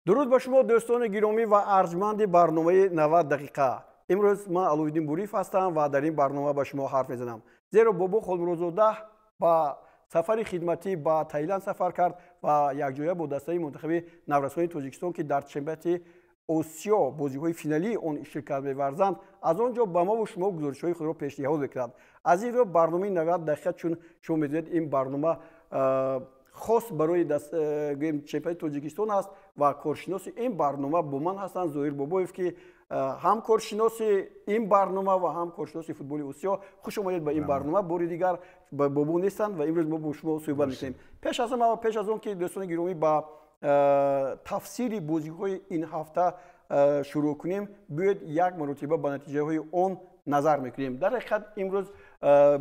درود به شما دوستان گرامی و ارجمند برنامه 90 دقیقه. امروز من علویدین بوریف هستم و در این برنامه با شما حرف میزنم. زیرا بابو خلمروزاده با سفر خدمتی با تایلند سفر کرد و یک جایه با دسته منتخب نورسانی تاجیکستان که در چمپیونات آسیا بازی‌های فینالی آن شرکت می‌ورزند از آنجا به ما و شما گزارش‌های خود را پیشنهاد می‌کند. از این رو برنامه 90 دقیقه چون شما می‌دونید این برنامه خاص برای چمپیونات تاجیکستان است و کارشناس این برنامه با من هستند زهیر بابویف که هم کارشناس این برنامه و هم کارشناس فوتبال آسیا. خوش آمدید به این برنامه. بار دیگر بابو نیستند و امروز ما با شما صحبت می‌کنیم. پیش از آن که دوستان گرامی با تفسیر بازی‌های این هفته شروع کنیم باید یک مرتبه به نتیجه‌های آن نظر می‌کنیم. در حقیقت امروز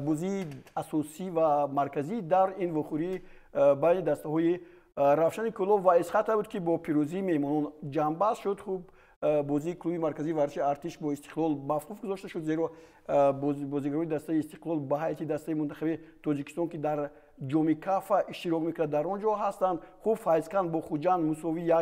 بازی اساسی و مرکزی در این وخوری بین دسته‌های روشن کلوب و اسخط بود که با پیروزی میمونون جنبش شد. خوب بازی کلوب مرکزی ورزش ارتش با استقلال مفقود گذاشته شد، زیرا بازیگرای دسته استقلال به هیئت دسته منتخب تاجیکستان که در جام کاف اشتراک میکرد در آنجا هستند. خوب فایزکان با خوجان مساوی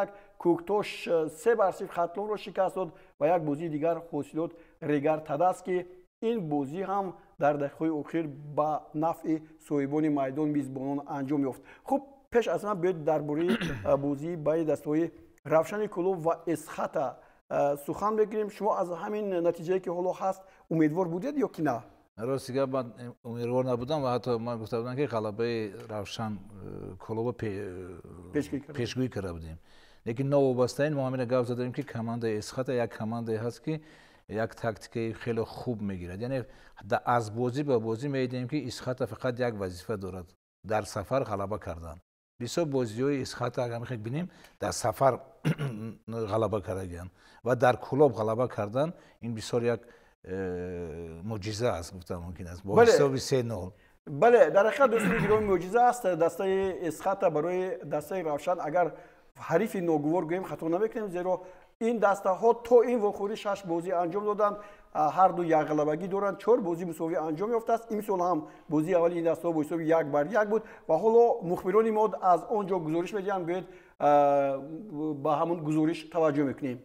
1-1، کوکتوش 3-0 خطلون را شکست داد و یک بازی دیگر حاصلات ریگر تداس که این بازی هم در دقیقه اخیر با نفع صاحبان میدان میزبانان انجام یافت. خب پیش از همه باید درباره بازی بین دسته‌های روشن کلوب و اسخط سخن بگیریم. شما از همین نتیجه که حالا هست امیدوار بودید یا که نه؟ راستی من امیدوار نبودم و حتی من گفته بودم که غلبه روشن کلوب پیشگویی کرده بودیم. لیکن نوابسته این ما همین گفت زدیم که کمانده اسخط یک کمانده هست که یک تاکتیک خیلی خوب میگیرد. یعنی از بازی به بازی میدیم که اسخط فقط یک وظیفه دارد، در سفر غلبه کردن. بسیار بازی‌های اسخط اگر می‌خوایم ببینیم در سفر غلبه کردن و در کلوب غلبه کردن، این بسیار یک معجزه است گفتم ممکن است با حساب 3-0. بله در حقیقت دوستان گرامی معجزه است. دسته اسخط برای دسته روشن اگر حریف ناگوار گوییم خطا نمی‌کنیم، زیرا این دسته ها تا این وخوری 6 بازی انجام دادند، هر دو یک غلبگی دارند، 4 بازی مساوی انجام یافته است. این سال هم بازی اول این دسته ها با حساب 1-1 بود و حالا مخبران ما از آنجا گزارش میدهند باید با همون گزارش توجه میکنیم.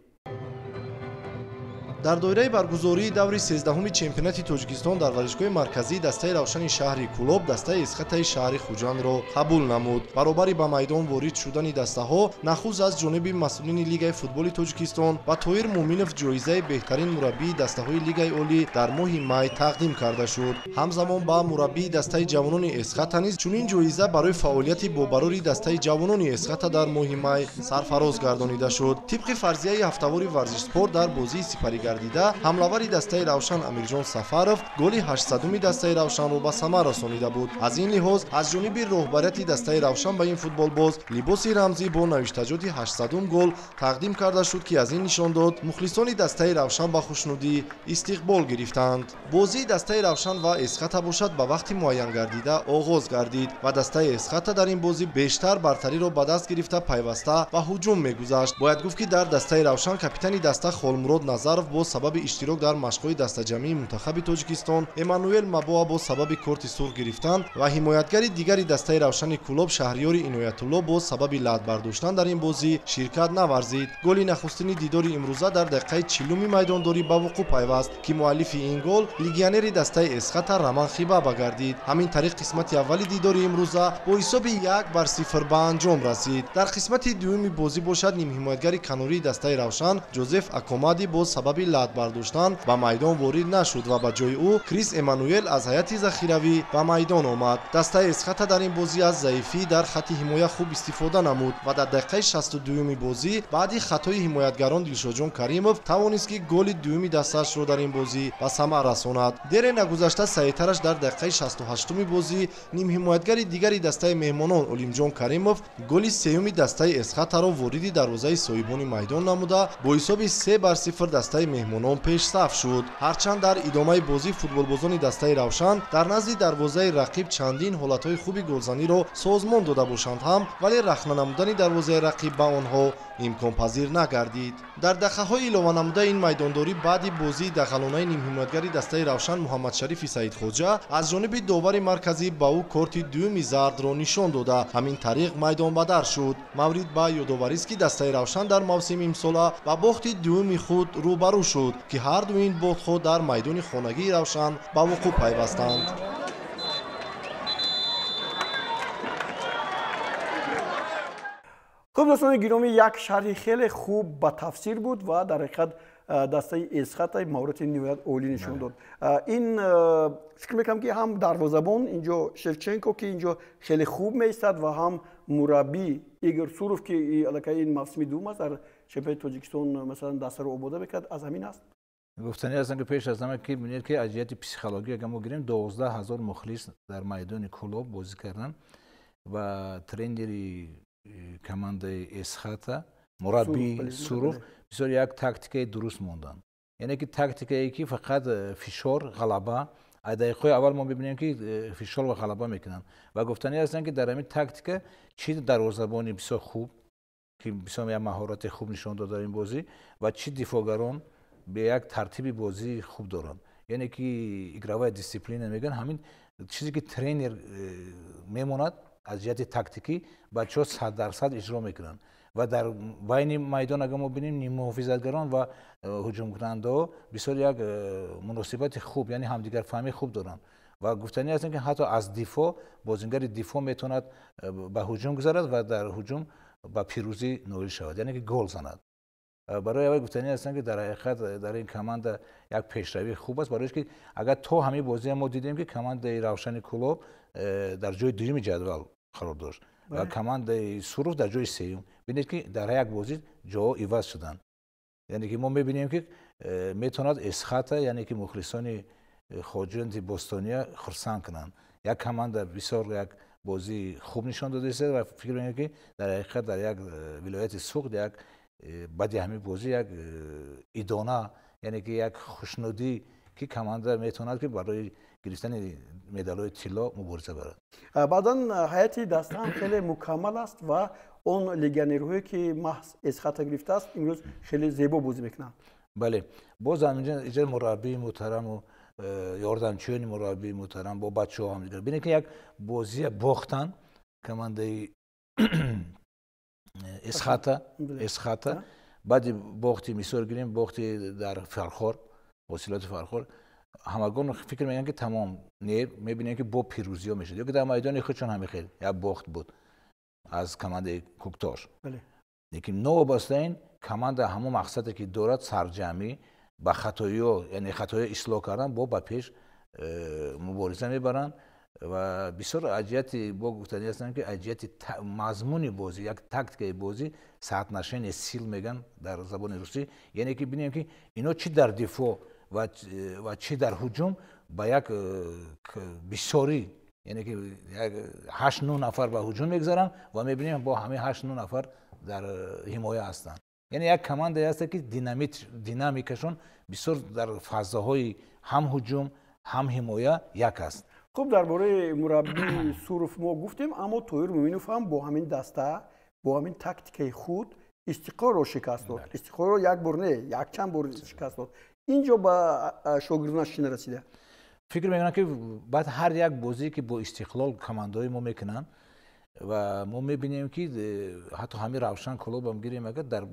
در دایره برگزاری دوری 13 چمپیونات تاجیکستان در ورزشگاه مرکزی دسته روشن شهری کلوب دسته اسخط شهری خوجان را قبول نمود. برابری به میدان وارد شدن دسته ها نخست از جانب مسئولین لیگ فوتبال تاجیکستان و طاهر مومینوف جایزه بهترین مربی دسته های لیگ عالی در ماه می تقدیم کرده شد. همزمان با مربی دسته جوانان اسخط نیز چنین جایزه برای فعالیت با براری دسته جوانان اسخط در ماه می سرفراز گردانیده شد. طبق فرضیه هفتهوار ورزش سپورت در بازی سپری حمله‌ور دسته روشن امیرجان سفروف گل 800 دسته روشن را به ثمر رسانیده بود. از این لحاظ از جانب رهبریت دسته روشن به این فوتبال باز لباس رمزی با نوشتجات 800 گل تقدیم کرده شد که از این نشان داد مخلصان دسته روشن با خوشنودی استقبال گرفتند. بازی دسته روشن و اسخط باشد به وقت معین گردیده آغاز گردید و دسته اسخط در این بازی بیشتر برتری را به دست گرفته پیوسته و هجوم می‌گذاشت. باید گفت که در دسته روشن کاپیتان دسته خالمراد نظرов با سبب اشتراک در مشق‌های دسته جمعی منتخب تاجیکستان امانوئل مبوا با سبب کارت سرخ گرفتن و حمایتگر دیگری دسته روشن کلوب شهریار عنایت الله با سبب لعب برداشتن در این بازی شرکت نورزید. گل نخستین دیدار امروزه در دقیقه 40 میدانداری به وقوع پیوست که مؤلف این گل لیگیونر دسته اسخط رمان خیبه گردید. همین طریق قسمت اول دیدار امروزه با حساب 1-0 به انجام رسید. در قسمت دوم بازی باشد نیم حمایتگر کناری دسته روشن جوزف اکومادی با سبب لعب برداشتن به میدان وارد نشد و به جای او کریس امانوئل از هیئت ذخیروی به میدان آمد. دسته اسخط در این بازی از ضعیفی در خط حمایت خوب استفاده نمود و در دقیقه 62 بازی بعد خطای حمایتگران دلشاد جان کریموف توانست که گل دوم دستش را در این بازی به ثمر رساند. در نگذشته سعیترش در دقیقه 68 بازی نیم حمایتگر دیگری دسته مهمانان علیم جان کریموف گل سوم دسته اسخط را وارد دروازه صاحبان میدان نموده با حساب 3-0 دسته مهمانان پیش صف شد. هرچند در ادامه بازی فوتبالبازان دسته روشن در نزد دروازه رقیب چندین حالتهای خوبی گلزنی را سازمان داده باشند هم ولی رخنه نمودن دروازه رقیب به آنها имконпазир нагардид. дар дахаҳои илова намуда ин майдондорӣ баъди бозии дахалонаи нимҳиматгари дастаи равшан муҳаммадшарифи саидхоҷа аз ҷониби довари марказӣ ба ӯ корти дуюми зардро нишон дода ҳамин тариқ майдонбадар шуд. маврид ба ёдоварист ки дастаи равшан дар мавсими имсола ба бохти дуюми худ рӯбарӯ шуд ки ҳарду ин бохдҳо дар майдони хонагии равшан ба вуқӯъ пайвастанд. خب دوستان گرامی یک شرح خیلی خوب با تفسیر بود و در حقیقت دسته اسقاط مورد نهایت عالی نشون داد. این فکر میکنم که هم دروازه‌بان اینجا شفچنکو که اینجا خیلی خوب میستاد و هم مربی ایگور سوروف که این موسم دوم است در چمپیونات تاجیکستان مثلا دسته رو آماده میکرد از همین است. گفتنی هستن که پیش از همه که می‌بینید که از جهت پسیکولوژی اگه ما گیریم 12000 مخلص در میدان کلوب بازی کردن و ترینری командаи эсхата мурабби суруф бисёр як тактикаи дуруст мондан. Яъне ки тактикае ки фақат фишор ғалаба аз дақиқаҳои аввал мо мебинем ки фишор ва ғалаба мекунанд ва гуфтанӣ ҳастанд ки дар ҳамин тактика чи дарвозабони бисёр хуб ки бисёр як маҳорати хуб нишон дод дар ин бозӣ ва чи дифоъгарон бе як тартиби бозии хуб доранд. Яъне ки игровая дисциплина мегӯянд ҳамин чизе ки тренер мемонад аз ҷиҳати тактикӣ бачаҳо 100% иҷро мекунанд ва дар байни майдон агар мо бинем ниммуҳофизатгарон ва ҳуҷумкунандаҳо бисёр як муносибати хуб яъне ҳамдигарфаҳмии хуб доранд ва гуфтанӣ ҳастанд ки ҳатто аз дифоъ бозингари дифоъ метавонад ба ҳуҷум гузарад ва дар ҳуҷум ба пирӯзӣ ноил шавад яъне ки гол занад. барои аввал гуфтанӣ ҳастанд ки дар ҳақиқат дар ин команда як пешравии хуб аст барои ки агар то ҳамин бозия мо дидем ки командаи равшани кулоб дар ҷои дуюми ҷадвал қарор дошт ва командаи суруф дар ҷои сеюм. бинед ки дар як бозӣ ҷоҳо иваз шуданд. яъне ки мо мебинем ки метавонад эсхата яъне ки мухлисони хоҷиёни бостония хурсанд кунанд. як команда бисёр як бозии хуб нишон дода истояд ва фикр мекунем ки дар ҳақиқат дар як вилояти суғд як баъди ҳамин бозӣ як идона яъне ки як хушнудӣ ки команда метавонад ки барои гирифтани медалҳои тилло мубориза барад. баъдан ҳайати даста ҳам хеле мукаммал аст ва он легионерҳое ки маҳз эсхата гирифтааст имрӯз хеле зебо бозӣ мекунанд. бале боз ҳаминҷо иҷои мураббии муҳтараму ёрдамчиёни мураббии муҳтарам бо бачаҳо ҳам дигар бинед ки як бозия бохтан командаи эсхата баъди бохти мисол гирем бохти дар фархор ҳосилоти фархор ҳамагон фикр мекунанд ки тамом не мебинем ки бо пирӯзиҳо мешуд ё ки дар майдони худшон ҳамихел як бохт буд аз командаи куктош. лекин новобаста ин команда ҳамон мақсаде ки дорад сарҷамӣ ба хатоиҳо яъне хатоиҳо ислоҳ кардан бо ба пеш мубориза мебаранд ва бисёр аз ҷиҳати бо гуфтанӣ ҳастанд ки аз ҷиҳати мазмуни бозӣ як тактикаи бозӣ соотношение сил мегӯянд дар забони русӣ яъне ки бинем ки ино чӣ дар дифоъ ва чӣ дар ҳуҷум ба як бисёрӣ яъне ки 8-9 нафар ба ҳуҷум мегузаранд ва мебинем бо ҳамин 8-9 нафар дар ҳимоя ҳастанд. яъне як командае ҳаст ки динамикашон бисёр дар фазаҳои ҳам ҳуҷум ҳам ҳимоя як аст. хуб дар бораи мураббии суруф мо гуфтем аммо тоҳир муъминов ҳам бо ҳамин даста бо ҳамин тактикаи худ истиқлолро шикаст дод. истиқлолро як бор не якчанд бор шикаст дод. инҷо ба шогирдонаш чӣ нарасида? фикр мекунам ки баъд ҳар як бозие ки бо истиқлол командаҳои мо мекунанд ва мо мебинем ки ҳатто ҳамин равшан клубам гирем агар дар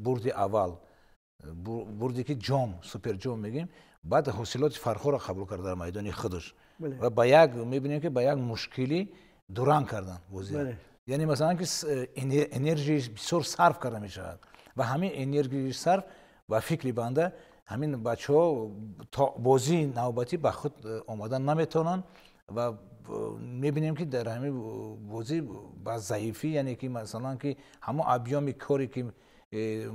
бурди аввал бурде ки ҷом суперҷом мегӯем баъд ҳосилоти фархоро қабул кард дар майдони худаш ва ба як мебинем ки ба як мушкилӣ дуран карданд бозия. яъне масалан ки энержияи бисёр сарф карда мешавад ва ҳамин энергияи сарф ва фикри банда ҳамин бачаҳо то бозии навбатӣ ба худ омадан наметавонанд ва мебинем ки дар ҳамин бозӣ ба заифӣ яъне ки масалан ки ҳамон объёми коре ки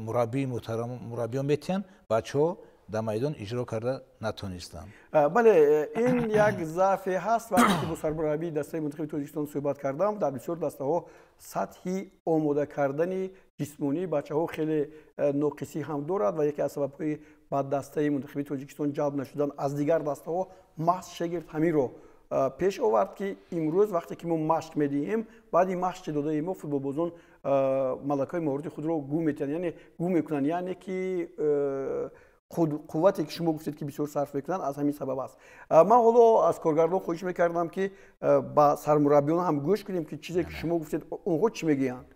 мураббии муҳтарам мураббиён метиҳанд бачаҳо дар майдон иҷро карда натонистанд. бале ин як заъфе ҳаст вақте ки бо сармураббии дастаи мунтахаби тоҷикистон суҳбат кардам дар бисёр дастаҳо сатҳи омода кардани ҷисмонии бачаҳо хеле ноқисӣ ҳам дорад ва яке аз сабабҳои ба дастаи мунтахаби тоҷикистон ҷалб нашудан аз дигар дастаҳо маҳз шагирд ҳаминро пеш овард ки имрӯз вақте ки мо машқ медиҳем баъди машқи додаи мо футболбозон малакаи мавриди худро гум метиҳанд, яъне гум мекунанд, яъне ки қуввате ки шумо гуфтед ки бисёр сарф мекунанд аз ҳамин сабаб аст. ман ҳоло аз коргардон хоҳиш мекардам ки ба сармураббиён ҳам гӯш кунем ки чизе ки шумо гуфтед онҳо чӣ мегӯянд.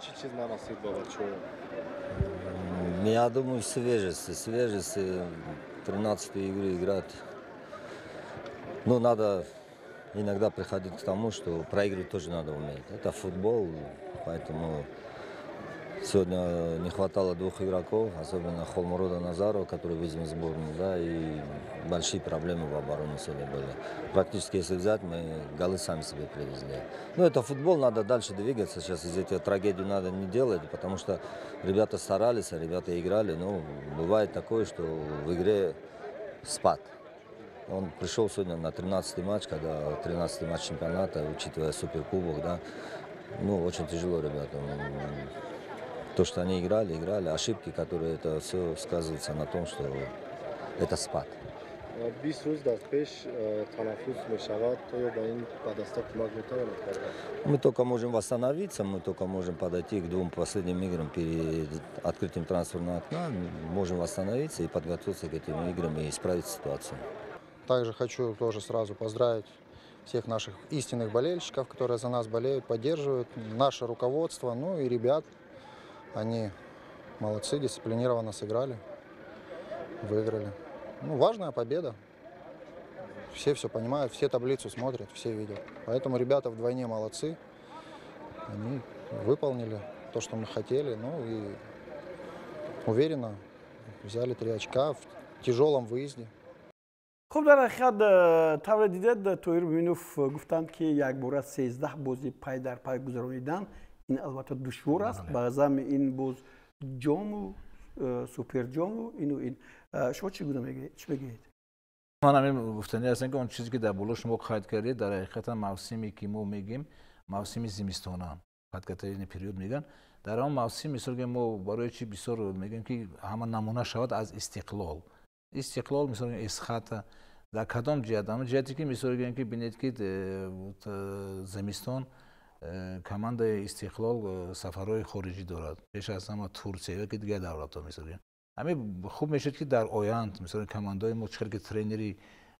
Чӣ чиз нарасид ба бачаҳо? Я думаю, свежесть, 13-ю игру играть. Ну, надо иногда приходить к тому, что проигрывать тоже надо уметь. Это футбол, поэтому сегодня не хватало двух игроков, особенно Холморода Назарова, который вызван в сборную, да, и большие проблемы в обороне сегодня были. Практически, если взять, мы голы сами себе привезли. Ну, это футбол, надо дальше двигаться. Сейчас из этой трагедии надо не делать, потому что ребята старались, ребята играли. Ну, бывает такое, что в игре спад. Он пришел сегодня на 13-й матч, когда 13-й матч чемпионата, учитывая суперкубок, да, ну, очень тяжело ребятам. То, что они играли, ошибки, которые это все сказывается на том, что это спад. Мы только можем восстановиться, мы только можем подойти к двум последним играм перед открытием трансферного окна, можем восстановиться и подготовиться к этим играм и исправить ситуацию. Также хочу тоже сразу поздравить всех наших истинных болельщиков, которые за нас болеют, поддерживают, наше руководство, ну и ребят. Они молодцы, дисциплинированно сыграли, выиграли. Ну, важная победа. Все понимают, все таблицу смотрят, все видят. Поэтому ребята вдвойне молодцы. Они выполнили то, что мы хотели. Ну и уверенно взяли 3 очка в тяжелом выезде. خب در حقیقت طور دیدید تویر ببینوف گفتند که یک باره 13 بازی پای در پای گذرانیدن این البته دشوار است به ضمن این باز جام و سوپر جام و این شما چی بگید؟ من همین گفتنی هستم که اون چیزی که در بالا شما خواهد کردید در حقیقت موسمی که ما میگیم موسم زمستانه حقیقت این پریود میگن در اون موسم مثلا که ما برای چی بسیار میگیم که همه نمونه شود از استقلال مثلا اسخات در کدام جهت اما جهتی که مثلا که ببینید که زمستان کماند استقلال سفرهای خارجی دارد پیش از همه ترکیه که دیگه دولت‌ها مثلا همین خوب میشه که در آینده مثلا کماندای ما چقدر که ترینری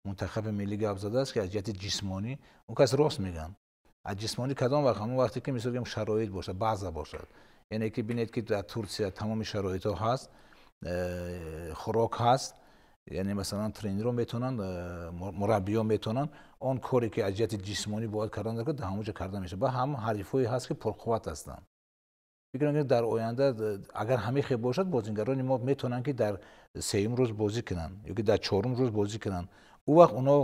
منتخب ملی گپ زده است که از جهت جسمانی اون کس راست میگن از جسمانی کدام وقت همون وقتی که مثلا شرایط باشه بعضا باشد یعنی که ببینید که در ترکیه تمام شرایط ها هست خوراک هست یعنی مثلا ترینرها میتونن مربی‌ها میتونن اون کاری که از جهت جسمانی باید کردن در همونجا کرده میشه با هم حریفایی هست که پرقوت هستن فکر می‌کنم در آینده اگر همه خوب باشد بازیگران ما میتونن که در 3 روز بازی کنن یا که در 4 روز بازی کنن اون وقت اونا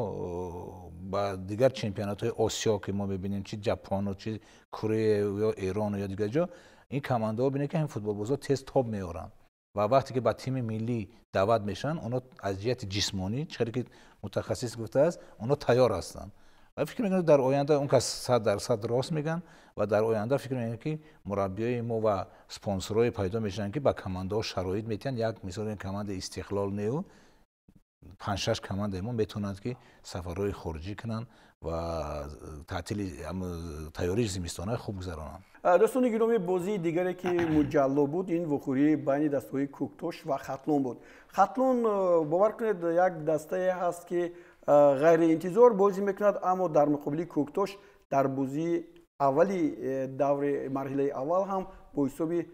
با دیگر چمپیونات‌های آسیا که ما می‌بینیم چه ژاپن و چه کره یا ایران یا دیگر جا این کماندوها ببینید که این فوتبال بازا تست تاپ میارن و وقتی که با تیم ملی دعوت میشن اونا از جهت جسمانی چقدر که متخصص گفته است اونا تیار هستن و فکر میکنم در آینده اون که 100% راست میگن و در آینده فکر میکنم که مربیای ما و اسپانسرای پیدا میشن که با کماندها شرایط میتن یک مثلا کماند استقلال نیو 5-6 کماند ما میتونند که سفرهای خارجی کنن و تعطیل تیاری زمستانه خوب گذرانند. دوستان گرامی بازی دیگری که مجلل بود این وخوری بین دسته‌های کوکتوش و خطلون بود. خطلون باور کنید یک دسته هست که غیر انتظار بازی میکند اما در مقابل کوکتوش در بازی اولی دور مرحله اول هم با حساب 1-4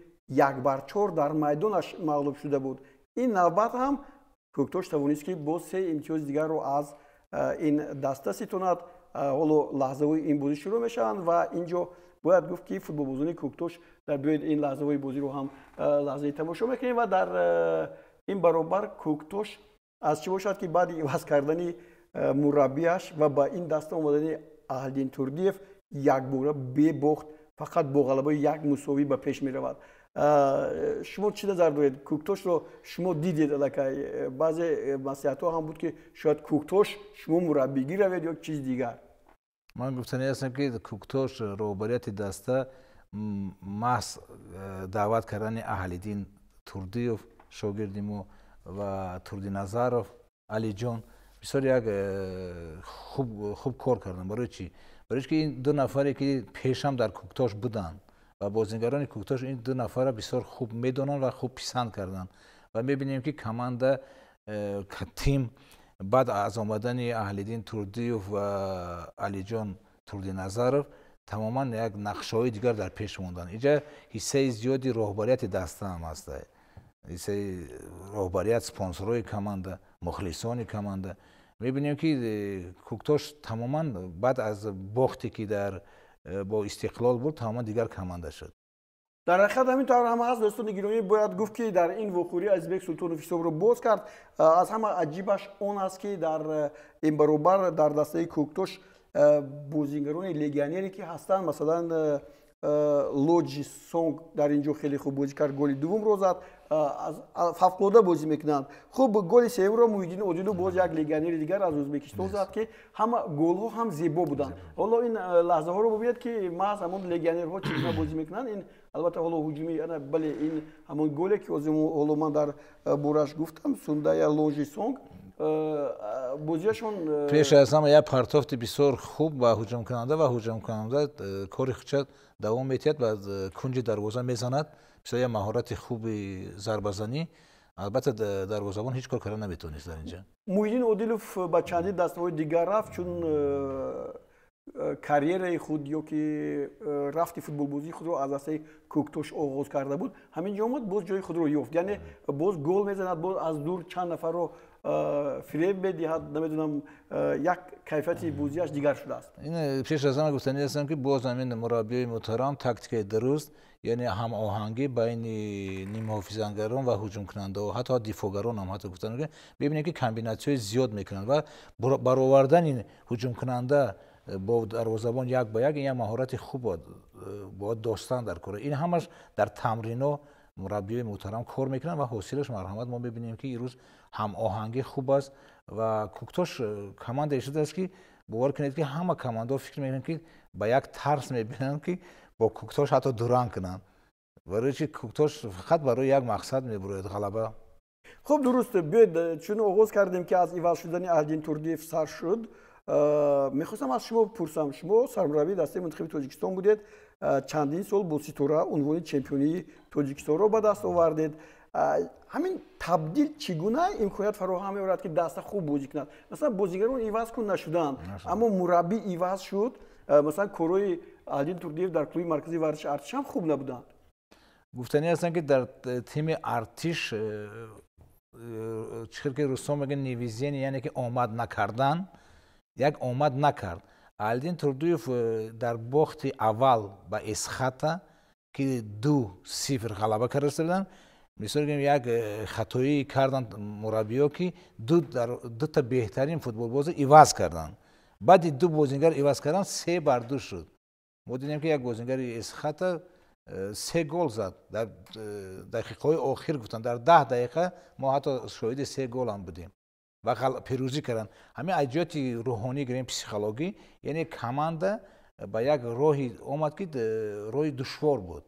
در میدانش مغلوب شده بود. این نوبت هم کوکتوش توانست که با 3 امتیاز دیگر رو از این دسته ستوند. حالا لحظه این بازی شروع میشن و اینجا باید گفت که فوتبال بازی کوکتوش در بیاید این لحظه بازی رو هم لحظه تماشا میکنیم و در این برابر کوکتوش از چی باشد که بعد عوض کردن مربیش و با این دسته اومدن اهلدین توردیف یک باره بی باخت فقط با غلبه 1 مساوی به پیش می رود. شما چی نظر دارید؟ کوکتوش رو شما دیدید الکی بعضی نصیحت‌ها هم بود که شاید کوکتوش شما مربیگی روید یا چیز دیگر. من گفتنی هستم که کوکتوش روبریت دسته محض دعوت کردن اهلدین توردیف شاگرد ما و توردی نظرف علی جان بسیار یک خوب کار کردن. برای چی؟ برای که این 2 نفری که پیش هم در کوکتوش بودن و بازیگران کوکتاش این دو نفر را بسیار خوب میدونن و خوب پسند کردن و میبینیم که کمانده تیم بعد از آمدن اهلیدین توردیوف و علی جان توردی نظرов تماما یک نقشه‌های دیگر در پیش موندن. اینجا حصه زیادی رهبریت دسته هم هست. حصه رهبریت سپانسرای کمانده، مخلصان کمانده. می‌بینیم که کوکتاش تماما بعد از باختی که در با استقلال بود تماما دیگر کمانده شد. در حقیقت همینطور هم هست دوستان گرامی، باید گفت که در این وقوعی ازبک سلطانوف حساب رو باز کرد. از همه عجیبش اون است که در این برابر در دسته کوکتاش بازیگران لگیونری که هستند، مثلا لوجی سونگ در اینجا خیلی خوب بازی کرد، گل دوم رو زد، از فوق‌العاده بازی میکنند. خوب گل سوم رو محیدین عادلو باز یک لگیونر دیگر از ازبکستان زد که همه گل ها هم زیبا بودند. حالا این لحظه ها رو ببینید که محض همون لگیونرها چگونه بازی میکنند. این البته حالا هجومی بله این همون گلی که از حالا من در بورش گفتم سوندای لوجی سونگ بازیشون پیش از همه یک پرتافت بسیار خوب و هجوم کننده کاری خودش دوام می‌دهد و کنج دروازه میزند. بسیار مهارت خوبی ضربه زنی. البته دروازه‌بان هیچ کار کردن نمیتونست در اینجا. محیدین عادلوف با چندین دسته‌های دیگر رفت چون کاریر خود یا که رفتی فوتبال بازی خود رو از دسته کوکتاش آغاز کرده بود، همینجا اومد باز جای خود رو یافت، یعنی باز گل میزند، باز از دور چند نفر رو فریب میدهد، نمیدونم یک کیفیت بازیش دیگر شده است. این پیش از همه گفتنی هستم که باز همین مربی محترم تاکتیک درست، یعنی هم آهنگی بین نیم حافظه‌گران و هجوم کننده و حتی دفاعگران هم حتی گفتن که ببینید که کامبیناسیون زیاد میکنن و برآوردن این هجوم کننده با دروازه‌بان یک به یک مهارت خوب با داستان در کار. این همش در تمرین‌ها مربی محترم کار میکنن و حاصلش مرحمت ما ببینیم که این روز هم آهنگی خوب است و کوکتاش کمانده شده است که باور کنید که همه کمانده فکر میکنن که با یک ترس میبینن که با کوکتاش حتی دوران کنن، برای چی کوکتاش فقط برای یک مقصد میبرد غلبه. خب درسته، بیاید چون آغاز کردیم که از عوض شدن اهلیدین توردیف سر شد، میخواستم از شما بپرسم، شما سرمربی دسته منتخب تاجیکستان بودید، چندین سال با ستاره عنوان چمپیونی تاجیکستان رو به دست آوردید. همین تبدیل چگونه امکانیت فراهم می‌آورد که دسته خوب بازی کند؟ مثلا بازیگران عوض کن نشدن اما مربی عوض شد، مثلا کروی اهلیدین توردیف در کلوب مرکزی ورزش ارتش هم خوب نبودند. گفتنی هستن که در تیم ارتش چیزی که رستم میگه نیویزین، یعنی که آمد نکردن، یک آمد نکرد. اهلیدین توردیف در باخت اول با اسخاتا که 2-0 غلبه کردن، مثلا یک خطایی کردن مربی‌ها که دو تا بهترین فوتبال باز عوض کردن، بعد دو بازیگر عوض کردن 3-2 شد. ما دیدیم که یک بازیگر اسخاتا 3 گل زد در دقیقه آخر، گفتن در 10 دقیقه ما حتی شاهد 3 گل هم بودیم و پیروزی کردن. همین اجیات روحانی گریم پسیکولوژی، یعنی کمانده با یک راهی اومد که راه دشوار بود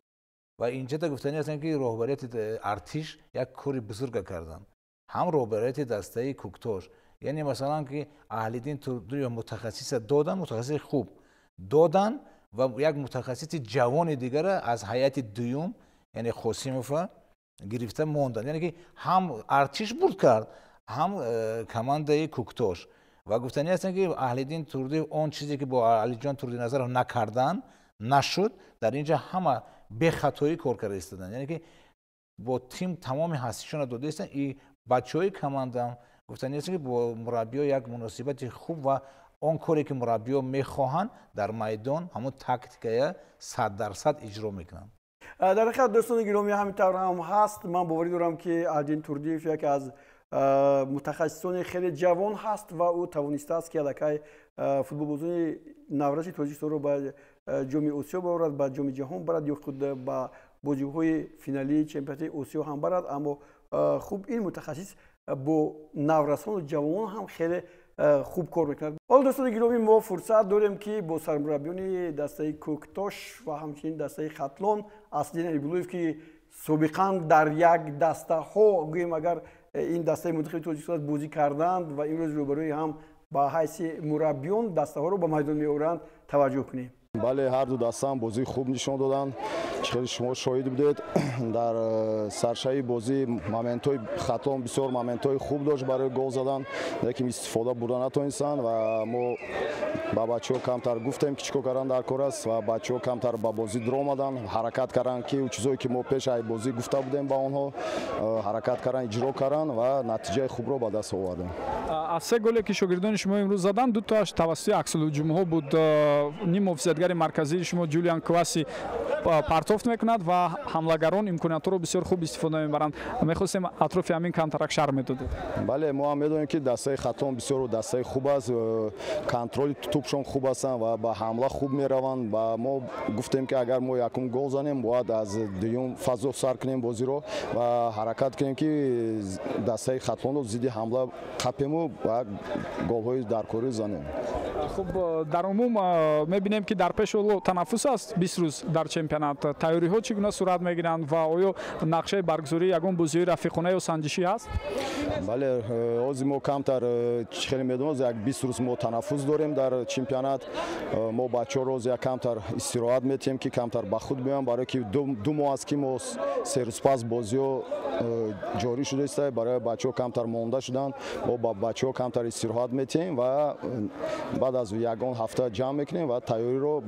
و اینجا تا گفتنی هستن که رهبریت ارتش یک کاری بزرگ کردن، هم رهبریت دسته کوکتاش، یعنی مثلا که اهلیدین توردیف متخصص دادن، متخصص خوب دادن و یک متخصص جوان دیگر از هیئت دوم یعنی خوسیموف گرفته موندن، یعنی که هم ارتش برد کرد هم کمانده کوکتاش و گفتنی هستن که اهلیدین توردیف اون چیزی که با علی جان توردی نظر نکردن نشد، در اینجا همه به خطایی کار کرده استادن، یعنی که با تیم تمام هستیشون داده استن. این بچهای کمانده هم گفتنی هستن که با مربی یک مناسبت خوب و اون کاری که مربی ها میخواهند در میدان همون تاکتیکای 100% اجرا میکنن. در حقیقت دوستان گرامی همینطور هم هست. من باوری دارم که اهلیدین توردیف یک از متخصصان خیلی جوان هست و او توانسته است که الکی فوتبال بازی نورش تاجیکستان رو به جام آسیا برد، به جام جهان برد یا خود به بازی‌های فینالی چمپیونات آسیا هم برد. اما خوب این متخصص با نورسان و جوان هم خیلی خوب کار میکند. حالا دوستان گرامی ما فرصت داریم که با سرمربیان دسته کوکتاش و همچنین دسته خطلان اسدین ایبولویف که سابقا در یک دسته ها گوییم اگر این دسته منتخب تاجیکستان بازی کردند و این روز روبروی هم با حیث مربیان دسته ها رو به میدان میآورند توجه کنیم. بله هر دو دسته هم بازی خوب نشون دادن. خیلی شما شاهد بودید در سرشای بازی مومنت‌های خطا بسیار مومنت‌های خوب داشت برای گل زدن لیکن استفاده بردن نتونستن و ما با بچه‌ها کمتر گفتیم که چیکار کردن در کار است و بچه‌ها کمتر با بازی در اومدن حرکت کردن که اون چیزایی که ما پیش از بازی گفته بودیم با اونها حرکت کردن اجرا کردن و نتیجه خوب رو به دست آوردن. از سه گلی که شاگردان شما امروز زدن دو تاش توسط عکس‌الهجوم‌ها بود. نیم محافظتگر مرکزی شما جولیان کواسی پرتافت میکند و حملهگران امکانات رو بسیار خوب استفاده میبرند. میخواستیم اطراف همین کانترک شرم میدادیم. بله ما هم میدونیم که دسته خطا بسیار دسته خوب است، کنترل توپشون خوب هستن و با حمله خوب میروند و ما گفتیم که اگر ما یکم گل زنیم باید از دیوم فضا سر کنیم بازی رو و حرکت کنیم که دسته خطا رو زیدی حمله قپیم و گل های درکاری زنیم. خب در عموم میبینیم که در پیش تنفس است 20 روز در چمپیونات. تیاری ها چگونه صورت میگیرند و آیا نقشه برگزاری یگان بازی رفیقانه و سنجشی است؟ بله از ما کمتر خیلی میدونم یک 20 روز ما تنفس داریم در چمپیونات. ما بچه‌ها روز یک کمتر استراحت میتیم که کمتر به خود بیان برای که دو ماه است که ما سه روز پس بازی جاری شده است برای بچه‌ها کمتر مونده شدن. ما با بچه‌ها کمتر استراحت میتیم و بعد از یگان هفته جمع میکنیم و تیاری رو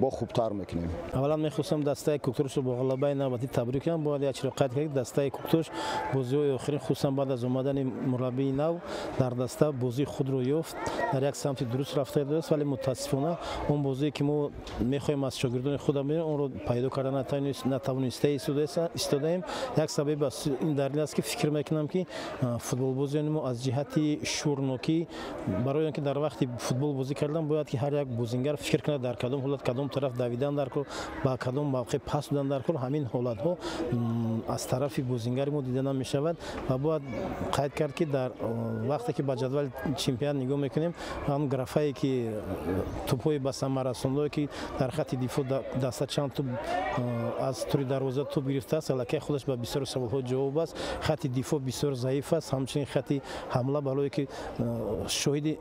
با خوبتر میکنیم. اولا میخواستم دسته کوکتورش رو با غلبه نوبتی تبریک کنم. باید یک چیز قید کنید دسته کوکتورش بازی آخرین خصوصا بعد از اومدن مربی نو در دسته بازی خود رو یافت در یک سمت درست رفته است ولی متاسفانه اون بازی که ما میخوایم از شاگردان خودمون اون رو پیدا کردن نتوانسته استادیم. یک سبب این دلیل است که فکر میکنم که فوتبال بازی ما از جهت شورناکی برای اینکه در وقتی فوتبال بازی کردن باید که هر یک بازیگر فکر کنه در کدام حالت کدام طرف دویدن در کار با کدام موقع پاس دادن در کار. همین حالت ها از طرف بازیگر ما دیده نمیشود و باید قید کرد که در وقتی که به جدول چمپیون نگاه میکنیم هم گرافایی که توپای به ثمر رسونده که در خط دفاع دسته چند توپ از توی دروازه توپ گرفته است الکی خودش به بسیار سوال ها جواب است. خط دفاع بسیار ضعیف است همچنین خط حمله بالایی که شاهد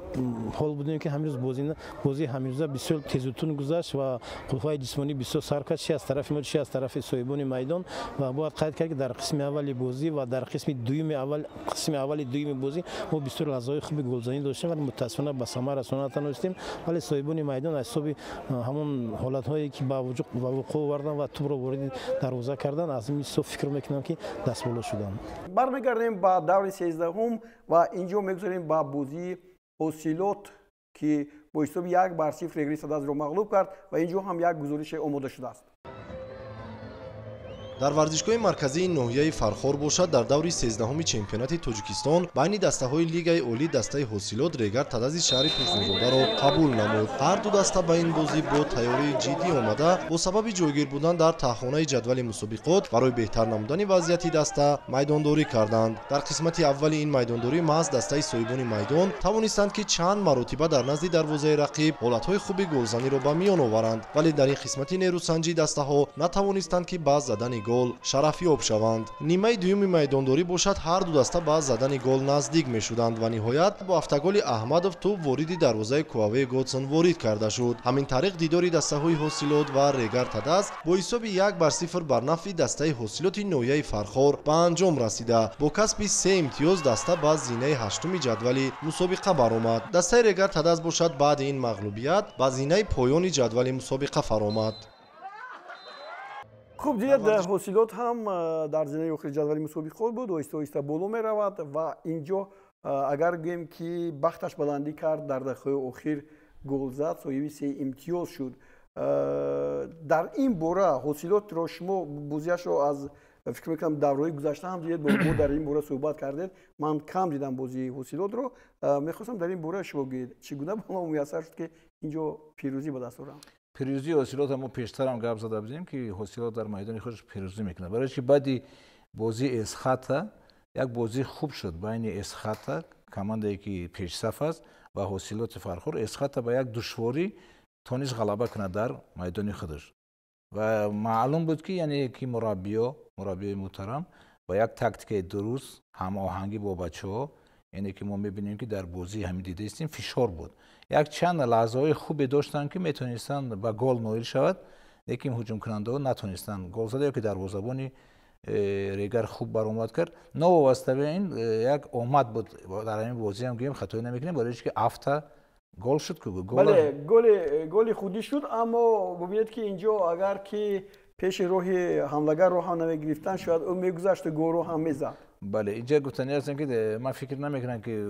حال بودیم که همین روز بازی همین روز بسیار تیزتون گذشت و قوای جسمانی بسیار سرکش از طرف ما از طرف صاحبان میدان و باید قید کرد که در قسم اول بازی و در قسم دوم بازی ما بسیار لحظات خوب گلزنی داشتیم ولی متاسفانه به ثمر رسانده نتونستیم. ولی صاحبان میدان از حساب همون حالت هایی که با وجود و وقوع آوردن و توپ رو وارد دروازه کردن از این فکر میکنم که دست بالا شدن. برمیگردیم با دور 13 و اینجا میگذاریم با بازی اوسیلوت که با حساب 1-0 رگری صداز رو مغلوب کرد و اینجا هم یک گزارش آماده شده است. در ورزشگاه مرکزی ناحیه فرخار باشد در دوری 13 چمپیونات تاجیکستان بین دسته‌های لیگ اولی دسته حاصلات ریگر تدازی شهر پرسنزاده را قبول نمود. هر دو دسته به این بازی با تیاری جدی آمده با سبب جایگیر بودن در تخانه جدول مسابقات برای بهتر نمودن وضعیت دسته میدانداری کردند. در قسمت اول این میدانداری محض دسته صاحبان میدان توانستند که چند مرتبه در نزد دروازه رقیب حالت‌های خوب گلزنی را به میان آورند ولی در این قسمت نیروسنجی دسته‌ها نتوانستند که باز زدن گل شرفیاب شوند. نیمه دوم میدانداری باشد هر دو دسته با زدن گل نزدیک میشدند و نهایت با افتگال احمدов توپ وارد دروازه کوهوی گودسون وارد کرده شد. همین طریق دیداری دسته های حاصلات و ریگر تداز با حساب 1-0 بر نفع دسته حاصلات نویه فرخار به انجام رسیده. با کسب 3 امتیاز دسته با زینه هشتم جدول مسابقه برآمد. دسته ریگر تداز باشد بعد این مغلوبیت با زینه پایان جدول مسابقه فرآمد. خوب دیدید حاصلات هم در زینه آخر جدول مسابقه بود و آهسته بالا می رود و اینجا اگر گیم که بختش بلندی کرد در دقیقه اخیر گل زد صاحب 3 امتیاز شد. در این باره حاصلات را شما بازیش رو از فکر میکنم دورهای گذشته هم دیدید با در این باره صحبت کردید. من کم دیدم بازی حاصلات رو. میخواستم در این باره شما بگید چگونه به ما میسر شد که اینجا پیروزی به دست آورد؟ پیروزی حاصلات ما پیشتر هم گپ زده بودیم که حاصلات در میدان خودش پیروزی میکنه برای که بعدی بازی اسخطه یک بازی خوب شد بین اسخطه کماندی که پیش صف است و حاصلات فرخار. اسخطه با یک دشواری تونست غلبه کنه در میدان خودش و معلوم بود که یعنی که مربی محترم با یک تاکتیک درست هم آهنگی با بچه‌ها یعنی که ما می‌بینیم که در بازی همین دیده استیم فشار بود یک چند لحظه‌های خوبی داشتن که میتونستن با گل نایل شود لیکن هجوم کننده ها نتونستن گل زده که دروازه‌بان ریگر خوب برآمد کرد نواسته به این یک اومد بود در این بازی هم گیم خطایی نمی‌کنیم برای اینکه افتا گل شد که گل خودی شد اما ببینید که اینجا اگر که پیش روی حمله‌گر رو هم نمی‌گرفتن شاید اون می‌گذشت گل رو هم می‌زد. بله اینجا گفتنی هستن که من فکر نمی‌کنم که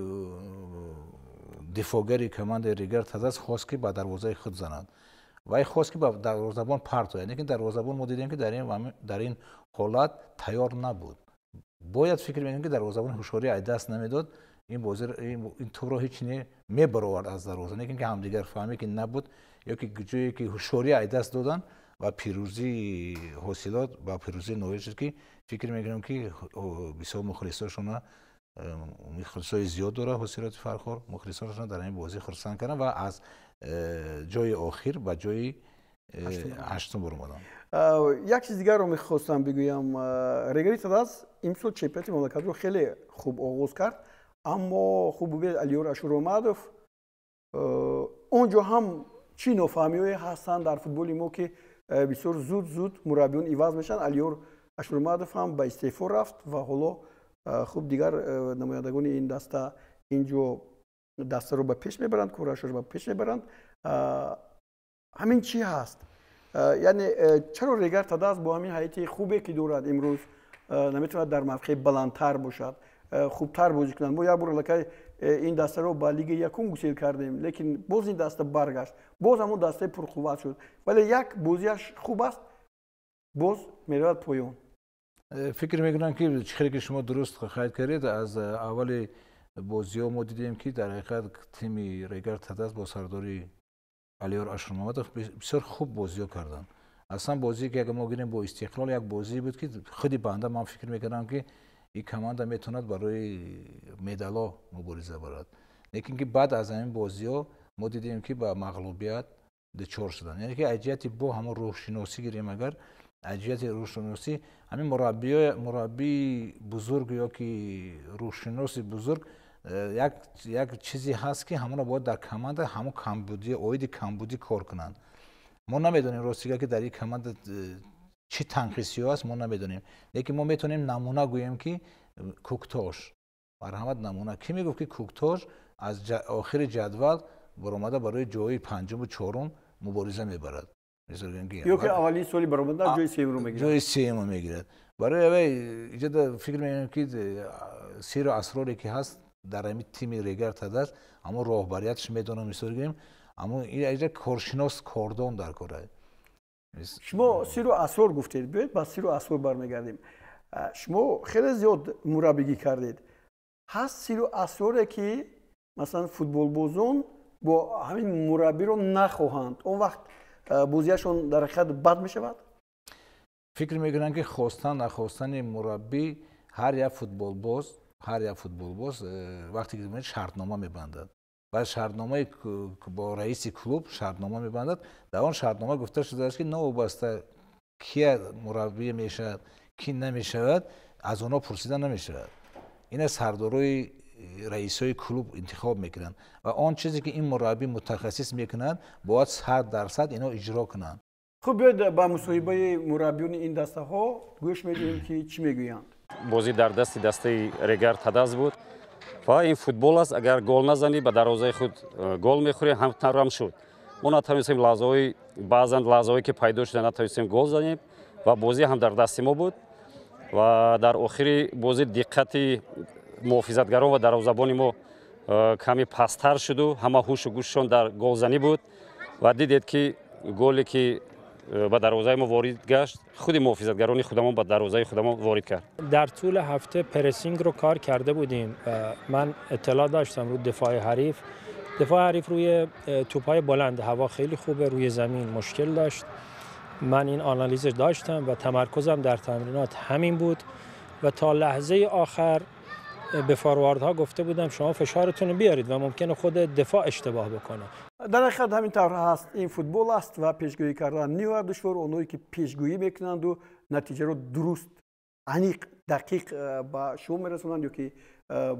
دفاعگری کماند ریگر تازه خواست که با دروازه خود زند و خواست که با دروازه‌بان پرت یعنی که دروازه‌بان ما دیدیم که در این حالت تیار نبود باید فکر می‌کنیم که دروازه‌بان هوشیاری از دست نمیداد این بازی این توپ رو هیچ نمی‌برآورد از دروازه نه که همدیگر فهمی که نبود یا که جایی که هوشیاری از دست دادن و پیروزی حاصلات با پیروزی نویل شد که فکر می‌کنم که بسیار مخلصاشون مخلصای زیاد داره حاصلات فرخور مخلصاشون در این بازی خرسند کردن و از جای آخر و جای هشتم برآمدن. یک چیز دیگر رو می‌خواستم بگویم ریگری تداز امسال چمپیونات مملکت رو خیلی خوب آغاز کرد اما خوب بود علیور اشورامدوف اونجا هم چی نفهمی‌های هستن در فوتبال ما که بسیار زود مربیون عوض میشن علیور اشورامدوف هم به استعفا رفت و حالا خوب دیگر نمایندگان این دسته اینجا دسته رو به پیش میبرند کورش رو به پیش میبرند همین چی هست یعنی چرا ریگر تداز با همین هیئت خوبی که دارد امروز نمیتواند در موقع بلندتر باشد خوبتر بازی کنند ما یک بار لکه این دسته رو با لیگ یکم گسیل کردیم لیکن باز این دسته برگشت باز همون دسته پرقوت شد ولی یک بازیش خوب است باز میرود پایان فکر میکنم که چیزی که شما درست خواهید کردید از اول بازی ها ما دیدیم که در حقیقت تیم ریگر تداز با سرداری علیور اشورامدوف بسیار خوب بازی کردن اصلا بازی که اگه ما گیریم با استقلال یک بازی بود که خودی بنده من فکر میکنم که این کماند میتوند برای مدال مبارزه برد لیکن که بعد از این بازی ها ما دیدیم که با مغلوبیت دچار شدن یعنی که اجیتی با همون روح شناسی گیریم اگر اجیتی روح شناسی همین مربی بزرگ یا که روح شناسی بزرگ یک چیزی هست که همون باید در کماند همون کمبودی کار کنند ما نمیدونیم راستی که در این کماند چی تنقیصی هست ما نمیدونیم لیکن ما میتونیم نمونه گوییم که کوکتاش مرحمت نمونه کی میگفت که کوکتاش از آخر جدول برآمده برای جای پنجم و چهارم مبارزه میبرد یا که اولی سالی برآمده جای سوم رو میگیرد جای سوم میگیرد برای ایجاد فکر میکنم که سیر و اسراری که هست در این تیم ریگر تداز اما راهبریتش میدونم میگیم اما این ایجاد کارشناس کاردان در کاره شما سیر و اسرار گفتید بیاید با سیر و اسرار برمیگردیم شما خیلی زیاد مربیگی کردید هست سیر و اسراری که مثلا فوتبال بازون با همین مربی رو نخواهند اون وقت بازیشون در حقیقت بد میشود فکر میکنم که خواستن نخواستن مربی هر یک فوتبال باز وقتی که شرطنامه میبندد و شرطنامه با رئیس کلوب شرطنامه میبندد در آن شرطنامه گفته شده است که نوبسته کی مربی میشود کی نمیشود از اونا پرسیدن نمیشود این سردارای رئیسای کلوب انتخاب میکنند و آن چیزی که این مربی متخصص میکنند باید 100% اینا اجرا کنند خب بیاید با مصاحبه مربیان این دسته ها گوش میدیم که چی میگویند بازی در دسته ریگر تداز بود و این فوتبال است اگر گل نزنی به دروازه خود گل میخوری هم ترم شد ما نتونستیم بعضا لحظه‌ای که پیدا شد نتونستیم گل زنیم و بازی هم در دست ما بود و در آخر بازی دقت محافظتگران و دروازه‌بان ما کمی پستر شد و همه هوش و گوششون در گلزنی بود و دیدید که گلی که به دروازه ما وارد گشت خود محافظتگران خودمون به دروازه خودمون وارد کرد در طول هفته پرسینگ رو کار کرده بودیم من اطلاع داشتم رو دفاع حریف روی توپ‌های بلند هوا خیلی خوبه روی زمین مشکل داشت من این آنالیز داشتم و تمرکزم در تمرینات همین بود و تا لحظه آخر به فارواردها گفته بودم شما فشارتون رو بیارید و ممکنه خود دفاع اشتباه بکنه در حقیقت همین طور هست این فوتبال است و پیشگویی کردن نیو دشوار اونایی که پیشگویی میکنند و نتیجه رو درست عمیق دقیق با شما میرسونند یا که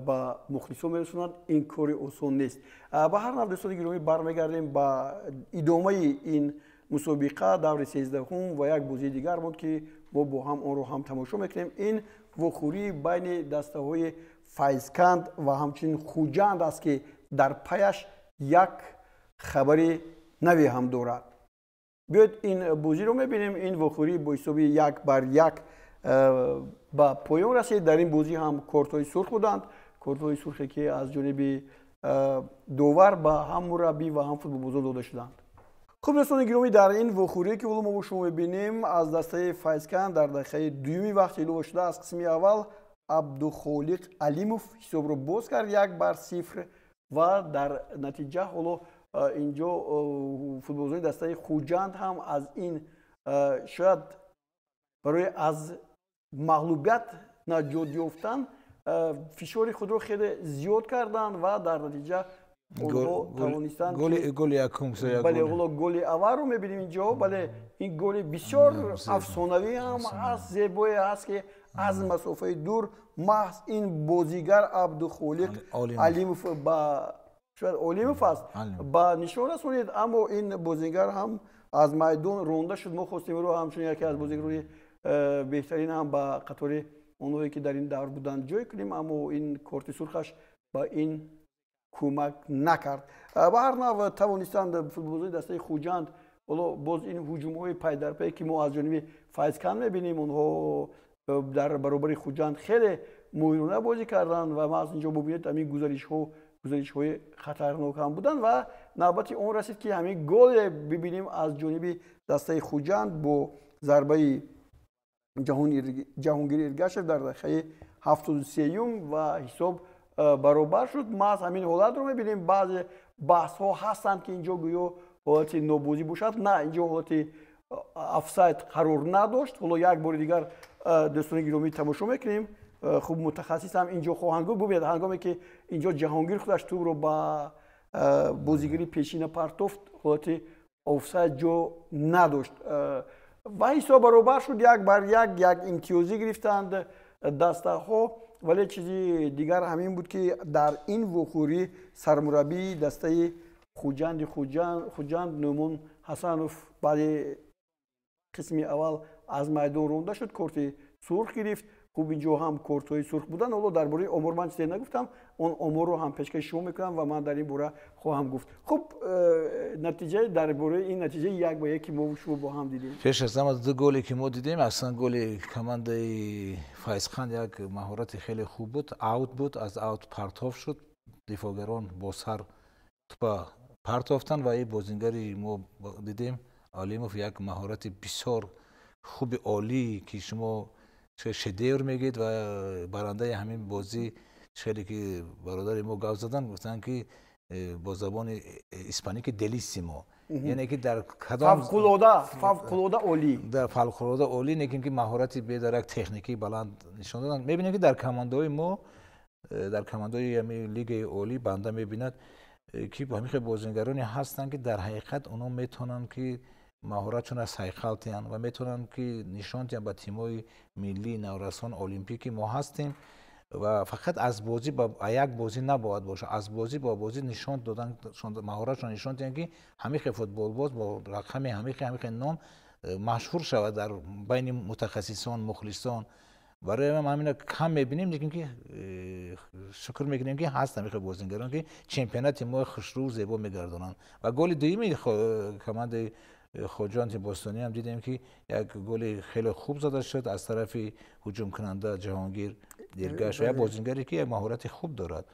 با مخلصان میرسونند این کار آسان نیست. با هر نوع دوستان گرامی برمیگردیم با ادامه این مسابقه دور 13 و یک بازی دیگر بود که ما با هم آن رو هم تماشا میکنیم. این وخوری بین دسته های فیضکند و همچنین خوجند است که در پایش یک خبری نوی هم دارد. بیاید این بازی رو میبینیم. این وخوری با حساب 1-1 با پایان رسید. در این بازی هم کارت‌های سرخ بودند، کارت‌های سرخی که از جانب داور با هم مربی و هم فوتبالبازان داده شدند. خب دوستان گرامی، در این وخوری که ما با شما می‌بینیم از دسته فیضکند در دقیقه دومی وقت ایلو شده از قسم اول عبدالخالق علیموف حساب رو باز کرد 1-0 و در نتیجه حالا اینجا فوتبالبازان دسته خوجند هم از این شاید برای از مغلوبیت نجات یافتن فشار خود رو خیلی زیاد کردن و در نتیجه توانستند گل یکم گل اول رو میبینیم اینجا. بله این گل بسیار افسانوی هم هست، زیبایی هست که از مسافه دور محض این بازیگر عبدالخالق علیموف با شاید علیموف است با نشان رسونید، اما این بازیگر هم از میدان رانده شد. ما خواستیم رو همچون یکی از بازیگرای بهترین هم با قطار اونایی که در این دور بودن جای کنیم، اما این کارت سرخش با این کمک نکرد. با هر نوع توانستند فوتبالبازان دسته خوجند باز این هجوم‌های پای در پای که ما از جانب فیضکند می‌بینیم اونها در برابر خوجند خیلی مهرانه بازی کردند و ما از اینجا ببینید همین گزارش‌های خطرناک هم بودند و نوبت اون رسید که همین گل ببینیم از جانب دسته خوجند با ضربه جهانگیر ارگشف در دقیقه 73 و حساب برابر شد. ما از همین حالت رو می‌بینیم. بعض بحث‌ها هستند که اینجا گویا حالت نابازی باشد، نه اینجا حالت افساید قرار نداشت. حالا یک بار دیگر دوستان گرامی تماشا میکنیم. خوب متخصص هم اینجا خواهند گفت. ببینید هنگامی که اینجا جهانگیر خودش توپ رو با بازیگری پیشین پرتافت حالت افساید جو نداشت و حساب برابر شد. 1-1 یک امتیازی گرفتند دسته ها. ولی چیزی دیگر همین بود که در این وخوری سرمربی دسته خوجند نومان حسنوف بعد قسم اول از میدان رانده شد، کارت سرخ گرفت. خوب اینجا هم کارت‌های سرخ بودن. حالا درباره آمار من چیزی نگفتم، اون آمار رو هم پیشکش شما میکنم و من در این باره خواهم گفت. خب نتیجه درباره این نتیجه 1-1 که ما شما با هم دیدیم. پیش از همه دو گلی که ما دیدیم اصلا گل کمانده فیضکند یک مهارت خیلی خوب بود، اوت بود، از اوت پرتاف شد، دفاعگران با سر توپ پرتافتن و این بازیگری ما دیدیم علیموف یک مهارت بسیار خوب عالی که شما شدیر میگید و برنده همین بازی خیلی که برادر ما گفت زدن گفتن که با زبان اسپانی که دلیسیمو، یعنی که در کدام فوق‌العاده عالی، در فوق‌العاده عالی، نیکن که مهارتی به درک تکنیکی بلند نشون دادن. میبینید که در کماندوی ما در کماندوی لیگ عالی بنده میبیند که با همین بازیگرانی هستن که در حقیقت اونا میتونن که مهارتشون از سایخالتیان و میتونن که نشان دهن به تیم‌های ملی نورسان المپیکی ما هستیم و فقط از بازی با یک بازی نباید باشه، از بازی با بازی نشان دادن مهارتشون نشان دهن که همین فوتبال باز با رقم همین نام مشهور شود در بین متخصصان مخلصان. برای ما همین کم میبینیم، لیکن که شکر میکنیم که هست همین بازیگران که چمپیونات ما خوشرو زیبا میگردونن. و گل دومی کماند خوجند باستانی هم دیدیم که یک گل خیلی خوب زده شد از طرف هجوم کننده جهانگیر دیرگاش و یک بازیگری که یک مهارت خوب دارد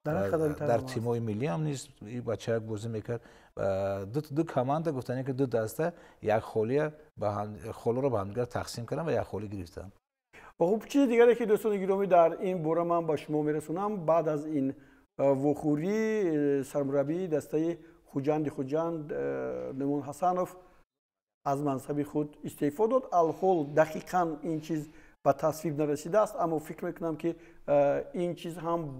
در تیم‌های ملی هم نیست. این بچه یک بازی میکرد و دو کمانده گفتن که دو دسته یک خالی رو به هم دیگر تقسیم کردن و یک خالی گرفتن. خب چیز دیگری که دوستان گرامی در این باره من با شما میرسونم، بعد از این وخوری سرمربی دسته خوجند نمون حسنوف از منصب خود استعفا داد. الحال دقیقاً این چیز به تصویب نرسیده است، اما فکر میکنم که این چیز هم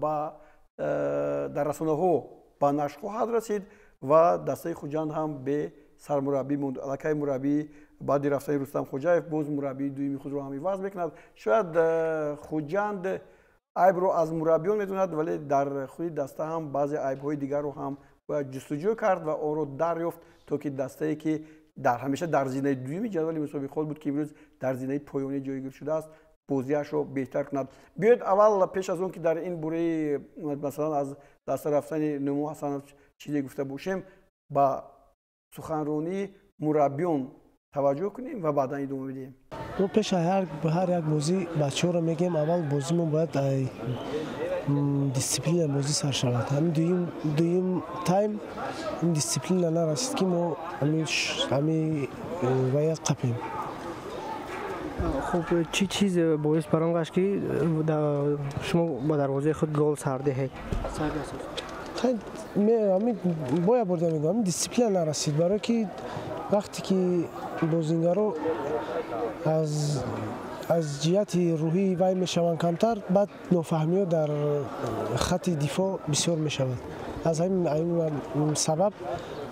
در رسانه‌ها به نشر خواهد رسید و دسته خوجند هم به سرمربی الکی مربی بعد رفتن رستم خوجاєв باز مربی دومی خود رو هم عوض میکند. شاید خوجند عیب رو از مربیان میدوند ولی در خود دسته هم بعضی عیب‌های دیگر رو هم باید جستجو کرد و آن رو دریافت تا که دسته‌ای که در همیشه در زینه دومی جدول مسابقه خود بود که امروز در زینه پایانی جایگیر شده است بازیش رو بهتر کند. بیاید اول پیش از اون که در این باره مثلا از دست رفتن نمو حسن چیزی گفته باشیم با سخنرانی مربیان توجه کنیم و بعدا ادامه بدیم. ما پیش هر یک بازی بچه‌ها رو میگیم اول بازیمون باید دیسیپلین بازی سر شود. همین دویم تایم این دیسیپلین نرسید که ما همین وای قپیم. خب چی چیز باعث برام گشت که شما با دروازه خود گل سر دهید؟ همین باید برده میگم همین دیسیپلین نرسید برای که وقتی که بازیگرا از جهت روحی وای میشوند کمتر بعد نافهمی در خط دفاع بسیار میشود. از همین سبب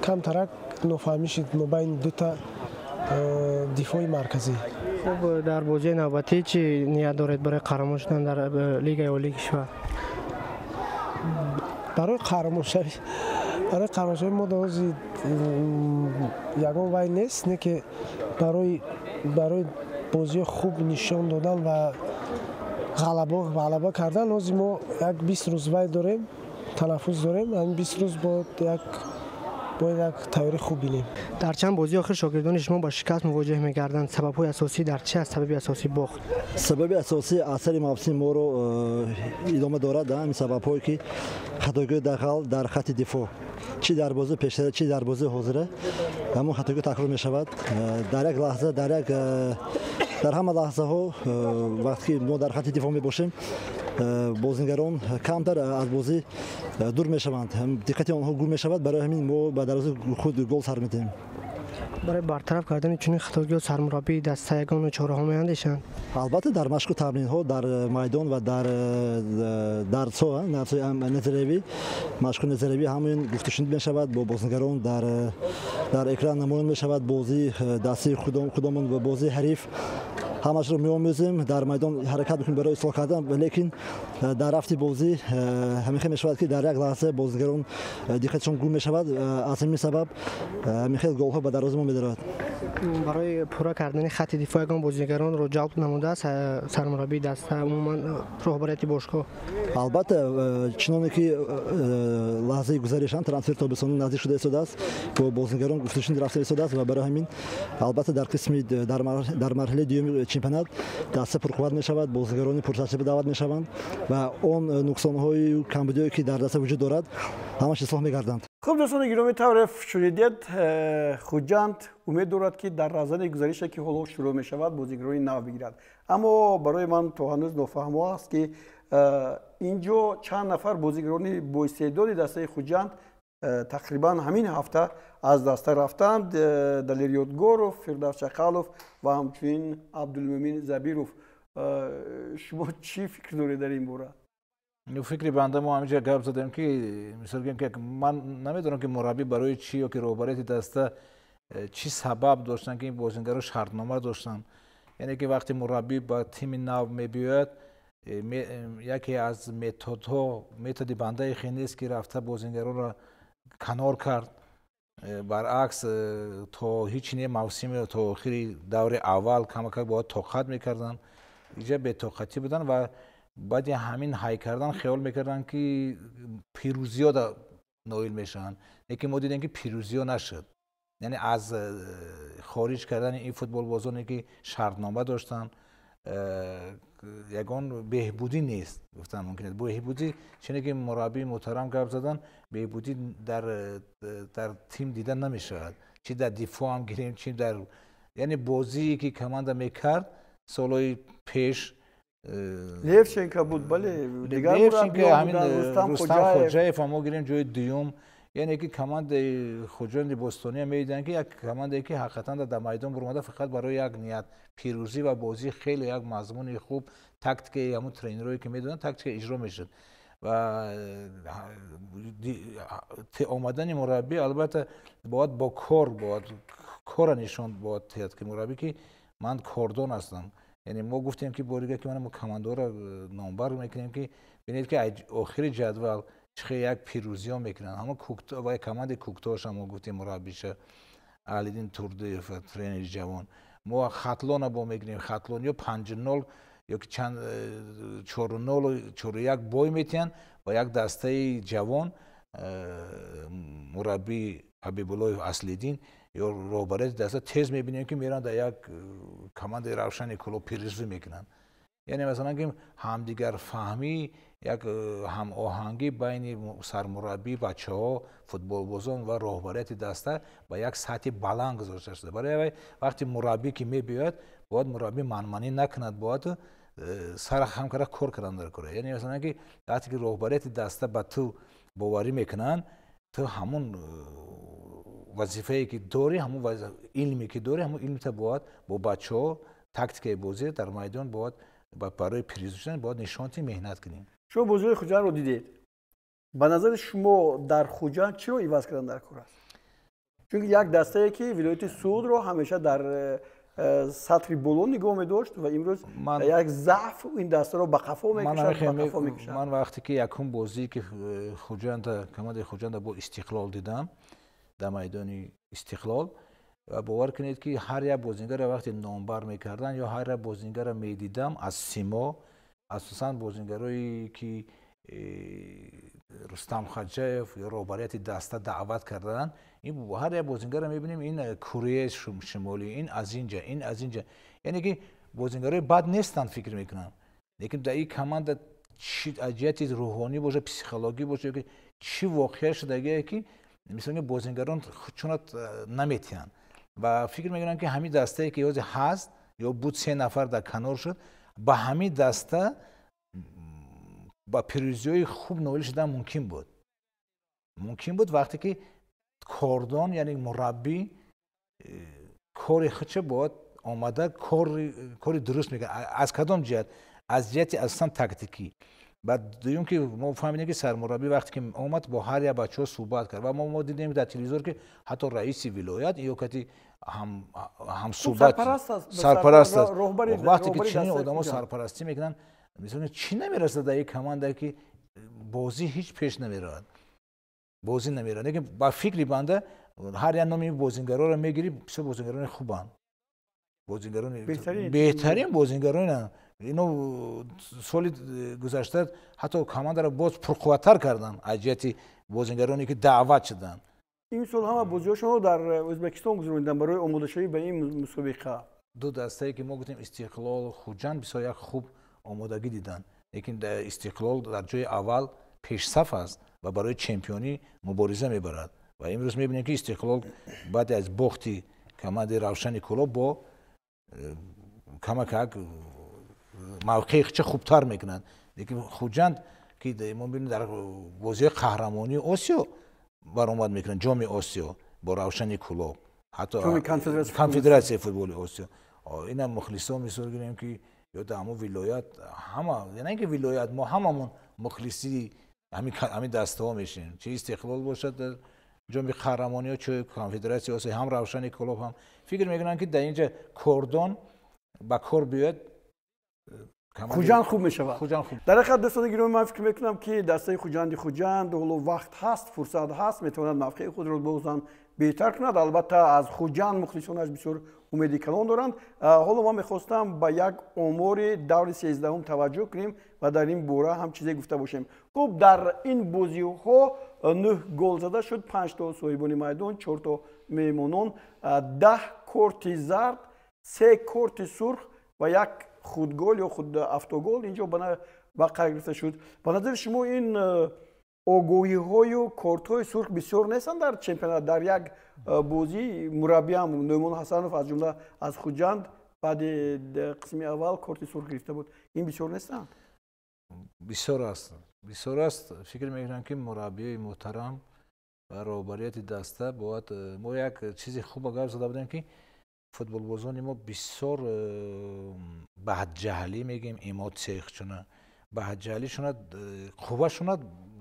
کمتر نافهمی شد بین دو تا دفاع مرکزی. خب در بازی نوبتی چی نیت دارید برای قهرمان شدن در لیگ یا لیگ کشور؟ برای قهرمان شدن ما دوزی یگان وای نیست نه که برای بازی خوب نشان دادن و غلبه کردن لازم ما یک 20 روز وای داریم تنفس داریم. همین 20 روز باید یک تیاری خوب بینیم. در چند بازی آخر شاگردان شما با شکست مواجه می‌گردند. سبب‌های اساسی در چه است؟ سبب اساسی باخت. سبب اساسی اثر مافسی ما رو ادامه دارد. همین سبب‌هایی که خطاگاه داخل در خط دفاع چی در بازی پیشتر چی در بازی حاضره همون خطاگاه تکرار می‌شود. در یک لحظه در همه لحظه ها وقتی ما در خط دفاع میباشیم بازیگران کمتر از بازی دور میشوند. دقت آنها گم میشود. برای همین ما به دروازه خود گل سر میدهیم. برای برطرف کردن چنین خطاگاه سرمربی دسته یگان و چهارم میاندیشند. البته در مشق و تمرین ها در میدان و در ساحه نظریوی مشق نظریوی همین گفتشون میشود با بازیگران در اکران نمایان میشود بازی دسته خودمون و بازی حریف همش رو می‌آموزیم در میدان حرکت می‌کنیم برای اصلاح کردن ولیکن در رفت بازی همیشه می‌شود که در یک لحظه بازیگران دقتشون گم می‌شود. از همین سبب همیشه گل‌ها به دروازه ما می‌درد. برای پورا کردن خط دفاع بازیگران رو جلب نموده است سرمربی دسته عموما رهبریت باشگاه. البته چنانه که لحظه گذشته ترانسفر تابستانی نزدیک شده است با بازیگران گفتشون رفته شده است و برای همین البته در قسمی در مرحله دوم چمپیونات دسته پرقوت می‌شود. بازیگران پرتجربه دعوت می‌شوند و اون نقصان‌های و کمبودی که در دسته وجود دارد همش اصلاح می‌گردند. خب دوستان گرامی تعریف شنیدید. خوجند امید دارد که در رازن گزارشی که حالا شروع می‌شود بازیگران نو بگیرد. اما برای من تا هنوز نفهم است که اینجا چند نفر بازیگران با استعداد دسته خوجند تقریبا همین هفته از دسته رفتند. دلیریوت گوروف، فردوس چقالوف و همچنین عبدالمومن زبیروف. شما چی فکر دارید در این باره؟ فکری بنده ما همینجا گپ زدیم که مثلا که من نمیدونم که مربی برای چی یا که رهبریت دسته چی سبب داشتن که این بازیگرا شرطنامه داشتن. یعنی که وقتی مربی با تیم نو میبیاد یکی از متد بنده خیلی نیست که رفته بازیگرا را کنار کرد. برعکس تا هیچ نه موسم تا آخری دور اول کمک باید طاقت میکردن اینجا به طاقتی بودن و بعد همین های کردن خیال میکردن که پیروزی ها نایل میشن. لیکن ما دیدیم که پیروزی ها نشد. یعنی از خارج کردن این فوتبال بازانی که شرطنامه داشتن یگان بهبودی نیست. گفتن ممکنه بهبودی چنین که مربی محترم گپ زدن بهبودی در تیم دیدن نمیشود. چی در دفاع هم گیریم چی در یعنی بازی که کمانده میکرد سالهای پیش لیفشنکا بود. بله دیگر مربی همین رستم خوجایف ما گیریم جای دوم. یعنی که کماند خوجند بوستونی میدن که یک کماندی که حقیقتا در میدان برآمده فقط برای یک نیت پیروزی و بازی خیلی یک مضمون خوب تاکتیک همون ترینرایی که میدونن تاکتیک اجرا میشد و آمدن مربی البته باید با کار نشان باید دهد که مربی که من کاردان هستم. یعنی ما گفتیم که بوریگه که من کماندار نامبر میکنیم که ببینید که آخر جدول چه یک پیروزی ها میکنن. همون کوکتا و کماند کوکتاش هم گفتیم مربیشه علیدین توردیف ترینر جوان. ما خطلون با میگیریم خطلون یا 5-0 یا که چند 4-0 4-1 بای میتین و یک دسته جوان مربی حبیب الله اصلیدین یا روبرت دسته تیز میبینیم که میرن در یک کماند روشن کلوب پیروزی میکنن. یعنی مثلا که همدیگر فهمی یک هم آهنگی بین سرمربی بچه ها فوتبال بازان و راهبریت دسته با یک سطح بلند گذاشته شده. برای وقتی مربی که میبیاد باید مربی منمانی نکند، باید سر همکار کار کردن در کاره. یعنی مثلا که وقتی که راهبریت دسته با تو باوری میکنن تو همون وظیفه‌ای که داری همون علمی که داری همون علم تا باید با بچه ها تاکتیک بازی در میدان باید برای پیروزی شدن باید نشانتی مهنت کنیم. شما بازی خوجند رو دیدید. به نظر شما در خوجند چی رو عوض کردن در کار است؟ چون یک دسته که ولایت سود رو همیشه در سطح بلند نگاه می‌داشت و امروز یک ضعف این دسته رو به قفا میکشد. من وقتی که یکم بازی که خوجند کماد خوجند با استقلال دیدم در میدان استقلال و باور کنید که هر یک بازیگر وقتی نامبر میکردن یا هر یک بازیگر میدیدم از سیما اساساً بازیگرایی که رستم خجایف یا روبریت دسته دعوت کردن این هر یک بازیگر میبینیم این کره شمالی این از اینجا یعنی که بازیگرای بد نیستن فکر میکنم لیکن در این کماند چی اجیت روحانی باشه پسیکولوژی باشه که چی واقعا شده که مثلا بازیگران خودشونت نمیتونن و فکر میکنم که همین دسته که یوز هست یا بود 3 نفر در کنار شد با همین دسته با پیروزی‌های خوب نویل شدن ممکن بود وقتی که کاردان یعنی مربی کار خودش باید آمده کار درست میکنه از کدام جهت از جهت اصلا تاکتیکی. بعد دوم که ما فهمیدیم که سرمربی وقتی که اومد با هر یک بچه‌ها صحبت کرد و ما دیدیم در تلویزیون که حتی رئیس ولایت یا کتی هم صحبت سرپرست است وقتی که چنین آدم‌ها سرپرستی میکنن مثلا چی نمیرسه در یک کماند که بازی هیچ پیش نمیره لیکن با فکری بنده هر یک نامی بازیگرا رو میگیری بسیار بازیگران خوبن بهترین بازیگران اینو سال گذشته حتی کماند را باز پرقوتر کردن اجیت بازیگرانی که دعوت شدن. این سال هم بازی‌هاشون در ازبکستان گذروندن برای آماده شدن به این مسابقه. دو دسته‌ای که ما گفتیم استقلال خوجند بسیار خوب آمادگی دیدن لیکن در استقلال در جای اول پیش صف است و برای چمپیونی مبارزه میبرد و امروز میبینیم که استقلال بعد از باختی کماند روشن کلوب با کمک موقعی چه خوبتر میکنند لیکن خوجند که ما میبینیم در بازی قهرمانی آسیا برآمد میکنن جام آسیا با روشن کلوب حتی کنفدراسیون فوتبال آسیا اینا مخلصا میسازیم که یا در همون ولایت همه یعنی اینکه ولایت ما هممون مخلصی همین دسته ها میشیم چه استقلال باشد در جام قهرمانی ها چه کنفدراسیون آسیا هم روشن کلوب هم فکر میکنن که در اینجا کردان با کار بیاد خوجند خوب میشود. در حقیقت دوستان گرامی من فکر میکنم که دسته خوجند حالا وقت هست فرصت هست میتواند موقع خود را بازم بهتر کند. البته از خوجند مخلصانش بسیار امیدی کلان دارند. حالا ما میخواستم به یک آمار دور 13 توجه کنیم و در این باره هم چیزی گفته باشیم. خب در این بازی ها 9 گل زده شد، 5 تا صاحبان میدان، 4 تا میمونان، 10 کارت زرد، 3 کارت سرخ و یک خود گل یا خود افتوگل اینجا به قرار گرفته شد. به نظر شما این آگاهی های و کارت های سرخ بسیار نیستن در چمپیونات؟ در یک بازی مربی هم نومان حسنوف از جمله از خوجند بعد قسم اول کارت سرخ گرفته بود. این بسیار نیستن؟ بسیار است. فکر میکنم که مربی محترم و رهبریت دسته باید ما یک چیزی خوب اگر زده بودیم که فوتبال بازان ما بسیار بد جهلی میگیم ایمات سیخ چونه баҳаҷалишона қуввашона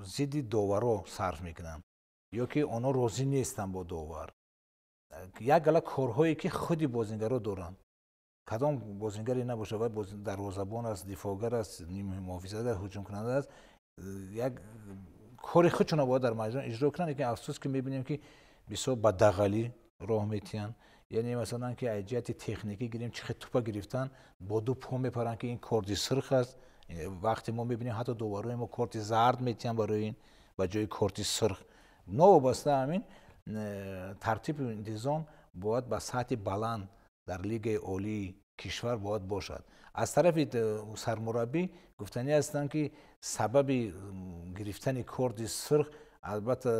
зидди доваро сарф мекунанд ё ки онҳо розӣ нестанд бо довар як гала корҳое ки худи бозингаро доранд кадом бозингаре набошад вай дарвозабон аст дифоъгар аст муҳофизат аст ҳуҷумкунанда аст як кори худшона бояд дар майдон иҷро кунанд лекин афсӯс ки мебинем ки бисёр ба дағалӣ роҳ метиҳанд яъне масалан ки аз ҷиҳати техникӣ гирем чихе тӯпа гирифтан бо ду по мепаранд ки ин корди сирх аст вақте мо мебинем ҳатто доварои мо корти зард метиҳанд барои ин ба ҷои корти сирх новобаста ҳамин тартиб интизом бояд ба сатҳи баланд дар лигаи олии кишвар бояд бошад аз тарафи сармураббӣ гуфтанӣ ҳастанд ки сабаби гирифтани корди сирх албатта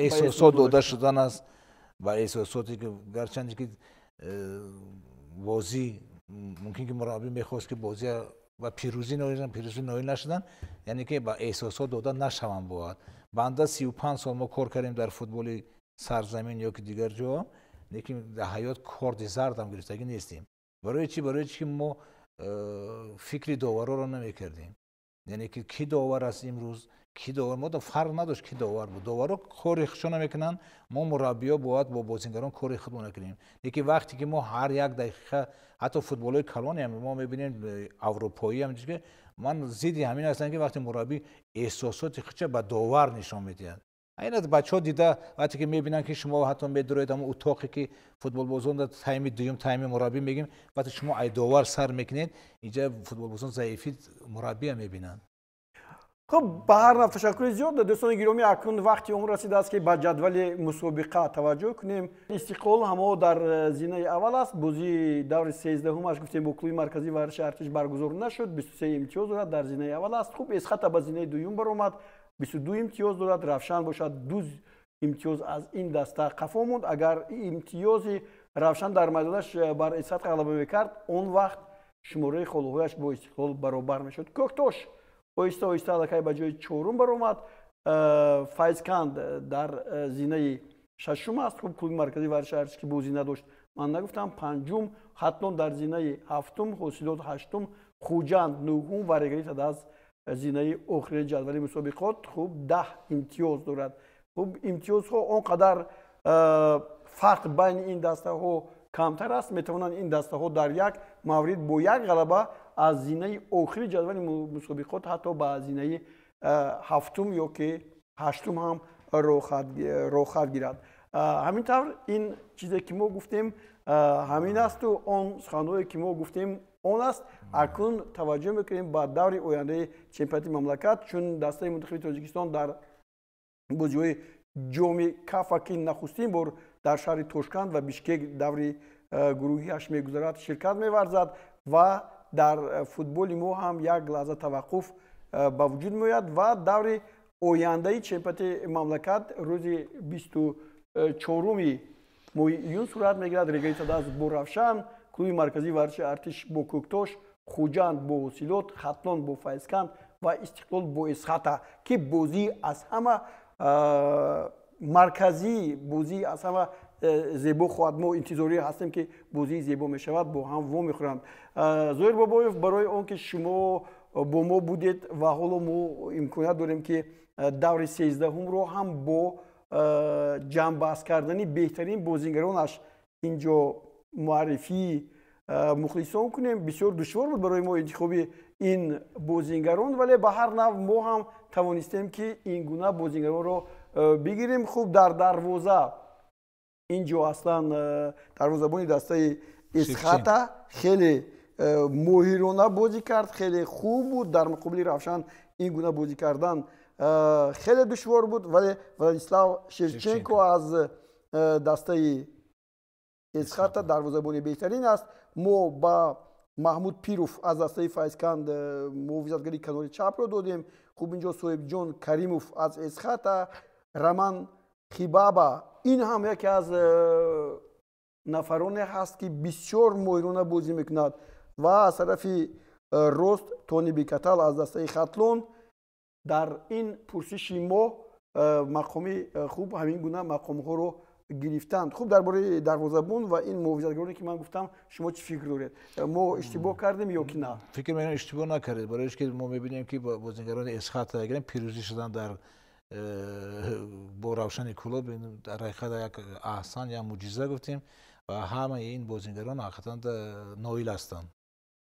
эҳсосот дода шудан аст ба эҳсосоте ки гарчанде ки бозӣ мумкин ки мураббӣ мехост ки бозӣ ва пирӯзӣ ноил нашудан яъне ки ба эҳсосот дода нашаванд бояд банда 35 сол мо кор кардем дар футболи сарзамин ё ки дигар ҷо лекин дар ҳаёт корди зардам гирифтагӣ нестем барои чӣ барои чӣ ки мо фикри довароро намекардем яъне ки кӣ довар аст имрӯз кӣ довар мо фарқ надошт кӣ довар буд доваро кори худшона мекунанд мо мураббиё бояд бо бозингарон кори худмона кунем лекин вақте ки мо ҳар як дақиқа ҳатто футболои калоне ҳам мо мебинем аврупоӣ ҳам ки ман зидди ҳамин ҳастам ки вақте мураббӣ эҳсосоти худша ба довар нишон медиҳад айнас бачаҳо дида вақте ки мебинанд ки шумо ҳатто медуроед ҳамон утоқе ки футболбозон дар тайми дуюм тайми мураббӣ мегим вақте шумо ай довар сар мекунед инҷа футболбозон заифи мураббия мебинанд خب به هر نفع تشکر زیاد دوستان گرامی اکنون وقتی اون رسیده است که به جدول مسابقه توجه کنیم استقلال هم در زینه اول است بازی دور 13 همش گفتیم با کلوب مرکزی ورزش ارتش برگزار نشد 23 امتیاز دارد در زینه اول است خوب اسخط به زینه دوم برآمد 22 امتیاز دارد روشن باشد 2 امتیاز از این دسته قفا موند اگر امتیاز روشن در میدانش بر اسخط غلبه میکرد اون وقت شماره خالوهایش با استقلال برابر میشد کوکتوش آهسته آهسته الکی به جای چهارم برآمد فایزکند در زینه ششم است خوب کلوب مرکزی ورزش ارتش که بازی نداشت من نگفتم پنجم حتلون در زینه هفتم حاصلات هشتم خوجند نهم و رگریت از زینه آخر جدول مسابقات خوب 10 امتیاز دارد خوب امتیاز ها آنقدر فرق بین این دسته ها کمتر است میتوانند این دسته ها در یک مورد با یک غلبه از زینه آخری جدول مسابقات حتی به زینه هفتم یا که هشتم هم راه خواهد گیرد همینطور این چیزی که ما گفتیم همین است و آن سخنهایی که ما گفتیم آن است اکنون توجه میکنیم به دور آینده چمپیونات مملکت چون دسته منتخب تاجیکستان در بازی‌های جام کاف که نخستین بار در شهر توشکند و بیشکک دور گروهیش میگذرد شرکت می‌ورزد و در فوتبال ما هم یک لحظه توقف با وجود میاد و دور آینده چمپیونات مملکت روز 24 ماه ایون صورت میگیرد رگریت از بورافشان کلوب مرکزی ورزش ارتش با کوکتوش خوجند با حاصلات خطلان با فایزکند و استقلال با اسخط که بازی از همه مرکزی بازی از همه زیبا خواهد ما انتظاری هستیم که بازی زیبا می شود با هم وام میخورند زهیر بابایف برای آنکه شما با ما بودید و حالا ما امکانیت داریم که دور 13 هم رو هم با جمع بحث کردنی بهترین بازیگرانش اینجا معرفی مخلصان کنیم بسیار دشوار بود برای ما انتخاب این بازیگران ولی به هر نوع ما هم توانستیم که این گونه بازیگران رو بگیریم خوب در دروازه اینجا اصلا دروازه‌بان دسته اسخط خیلی ماهرانه بازی کرد خیلی خوب بود در مقابل روشن این گونه بازی کردن خیلی دشوار بود ولی ولادیسلاو شیرچنکو از دسته اسخط دروازه‌بان بهترین است ما با محمود پیروف از دسته فایزکند محافظتگری کنار چپ رو دادیم خوب اینجا صاحب جان کریموف از اسخط رمان خیبابا این هم یکی از نفرانی هست که بسیار ماهرانه بازی میکند و از طرف راست تونی بیکتال از دسته خطلون در این پرسش ما مقامی خوب همین گونه مقام ها رو گرفتند. خوب درباره دروازه‌بان و این محافظتگرانی که من گفتم شما چی فکر دارید؟ ما اشتباه کردیم یا که نه؟ فکر می‌کنم اشتباه نکردید، برای اینکه ما می‌بینیم که بازیکنان اسخات اگر پیروزی شدن در با روشن کلوب در حقیقت یک احسان یا معجزه گفتیم و همه این بازیکنان حقیقتا نایل هستند.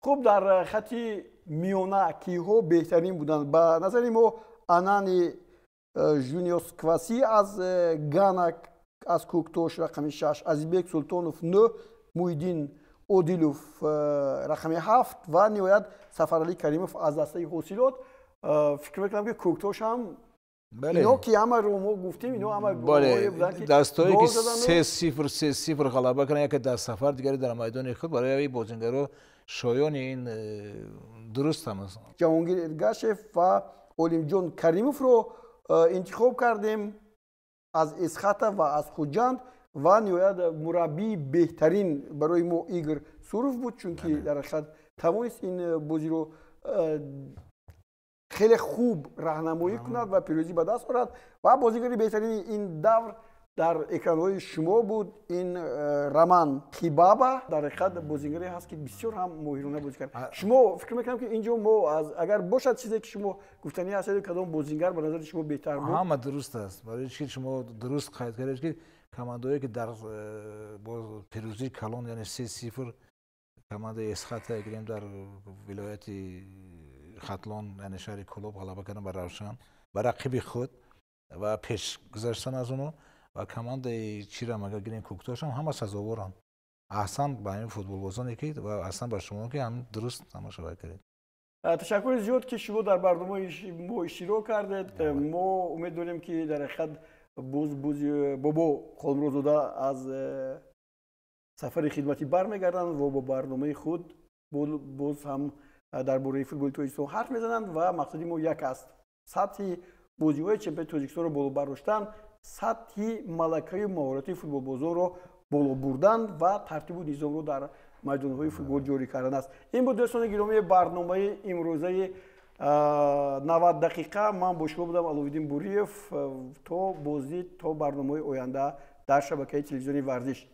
خوب در خط میانه کیها بهترین بودند؟ به نظر ما آنان جونیوس کواسی از گانا از کوکتوش رقم 6، ازیبک سلطانوف 9، محیدین اودیلوف رقم 7 و نهایت سفرعلی کریموف از دسته حاصلات. فکر میکنم که کوکتوش هم اینا که همه رو ما گفتیم اینا همه گل‌های بودن که دستایی که 3-0 غلبه کردن، یک در سفر دیگری در میدان خود برای این بازیکن‌ها شایان این درست هم است. جهانگیر ارگاشف و اولیمجان کریموف رو انتخاب کردیم از اسخات و از خوجند و نهایت مربی بهترین برای ما ایگور سوروف بود، چون که در حقیقت توانست این بازی رو خیلی خوب راهنمایی کند و پیروزی به دست آورد و بازیگری بهترین این دور در اکران‌های شما بود این رمان خیبابا. در حقیقت بازیگری هست که بسیار هم ماهرانه بازی کرد. شما فکر می‌کنم که اینجا ما اگر باشد چیزی که شما گفتنی هست کدام بازیگر به نظر شما بهتر بود؟ همه درست است، برای اینکه شما درست قید کردید که کماندویی که در با پیروزی کلان یعنی 3-0 کماندوی اسخات گریم در ولایت خطلان یعنی شهر کلوب غلبه کردن بر روشن بر رقیب خود و پیش گذاشتن از اونو و کماندوی چیرم اگر گریم کوکتوش هم سزاوارن. احسن به این فوتبال بازانی که و احسن به شما که هم درست تماشا کردید. تشکر زیاد که شما در برنامه ما اشتراک کردید. ما امید داریم که در حقیقت بابا خانمروزاده از سفر خدمتی برمیگردن و با برنامه خود باز هم درباره فوتبال تاجیکستان حرف میزنند و مقصد ما یک است: سطح بازی‌های چمپیونات تاجیکستان رو بالا برداشتن، سطح ملکه مهارتی فوتبال بازان رو بالا بردن و ترتیب و نظام رو در میدان‌های فوتبال جاری کردن است. این بود دوستان گرامی برنامه امروزه 90 دقیقه. من با شما بودم علویدین بوریف. تا بازدید تا برنامه آینده در شبکه تلویزیونی ورزش.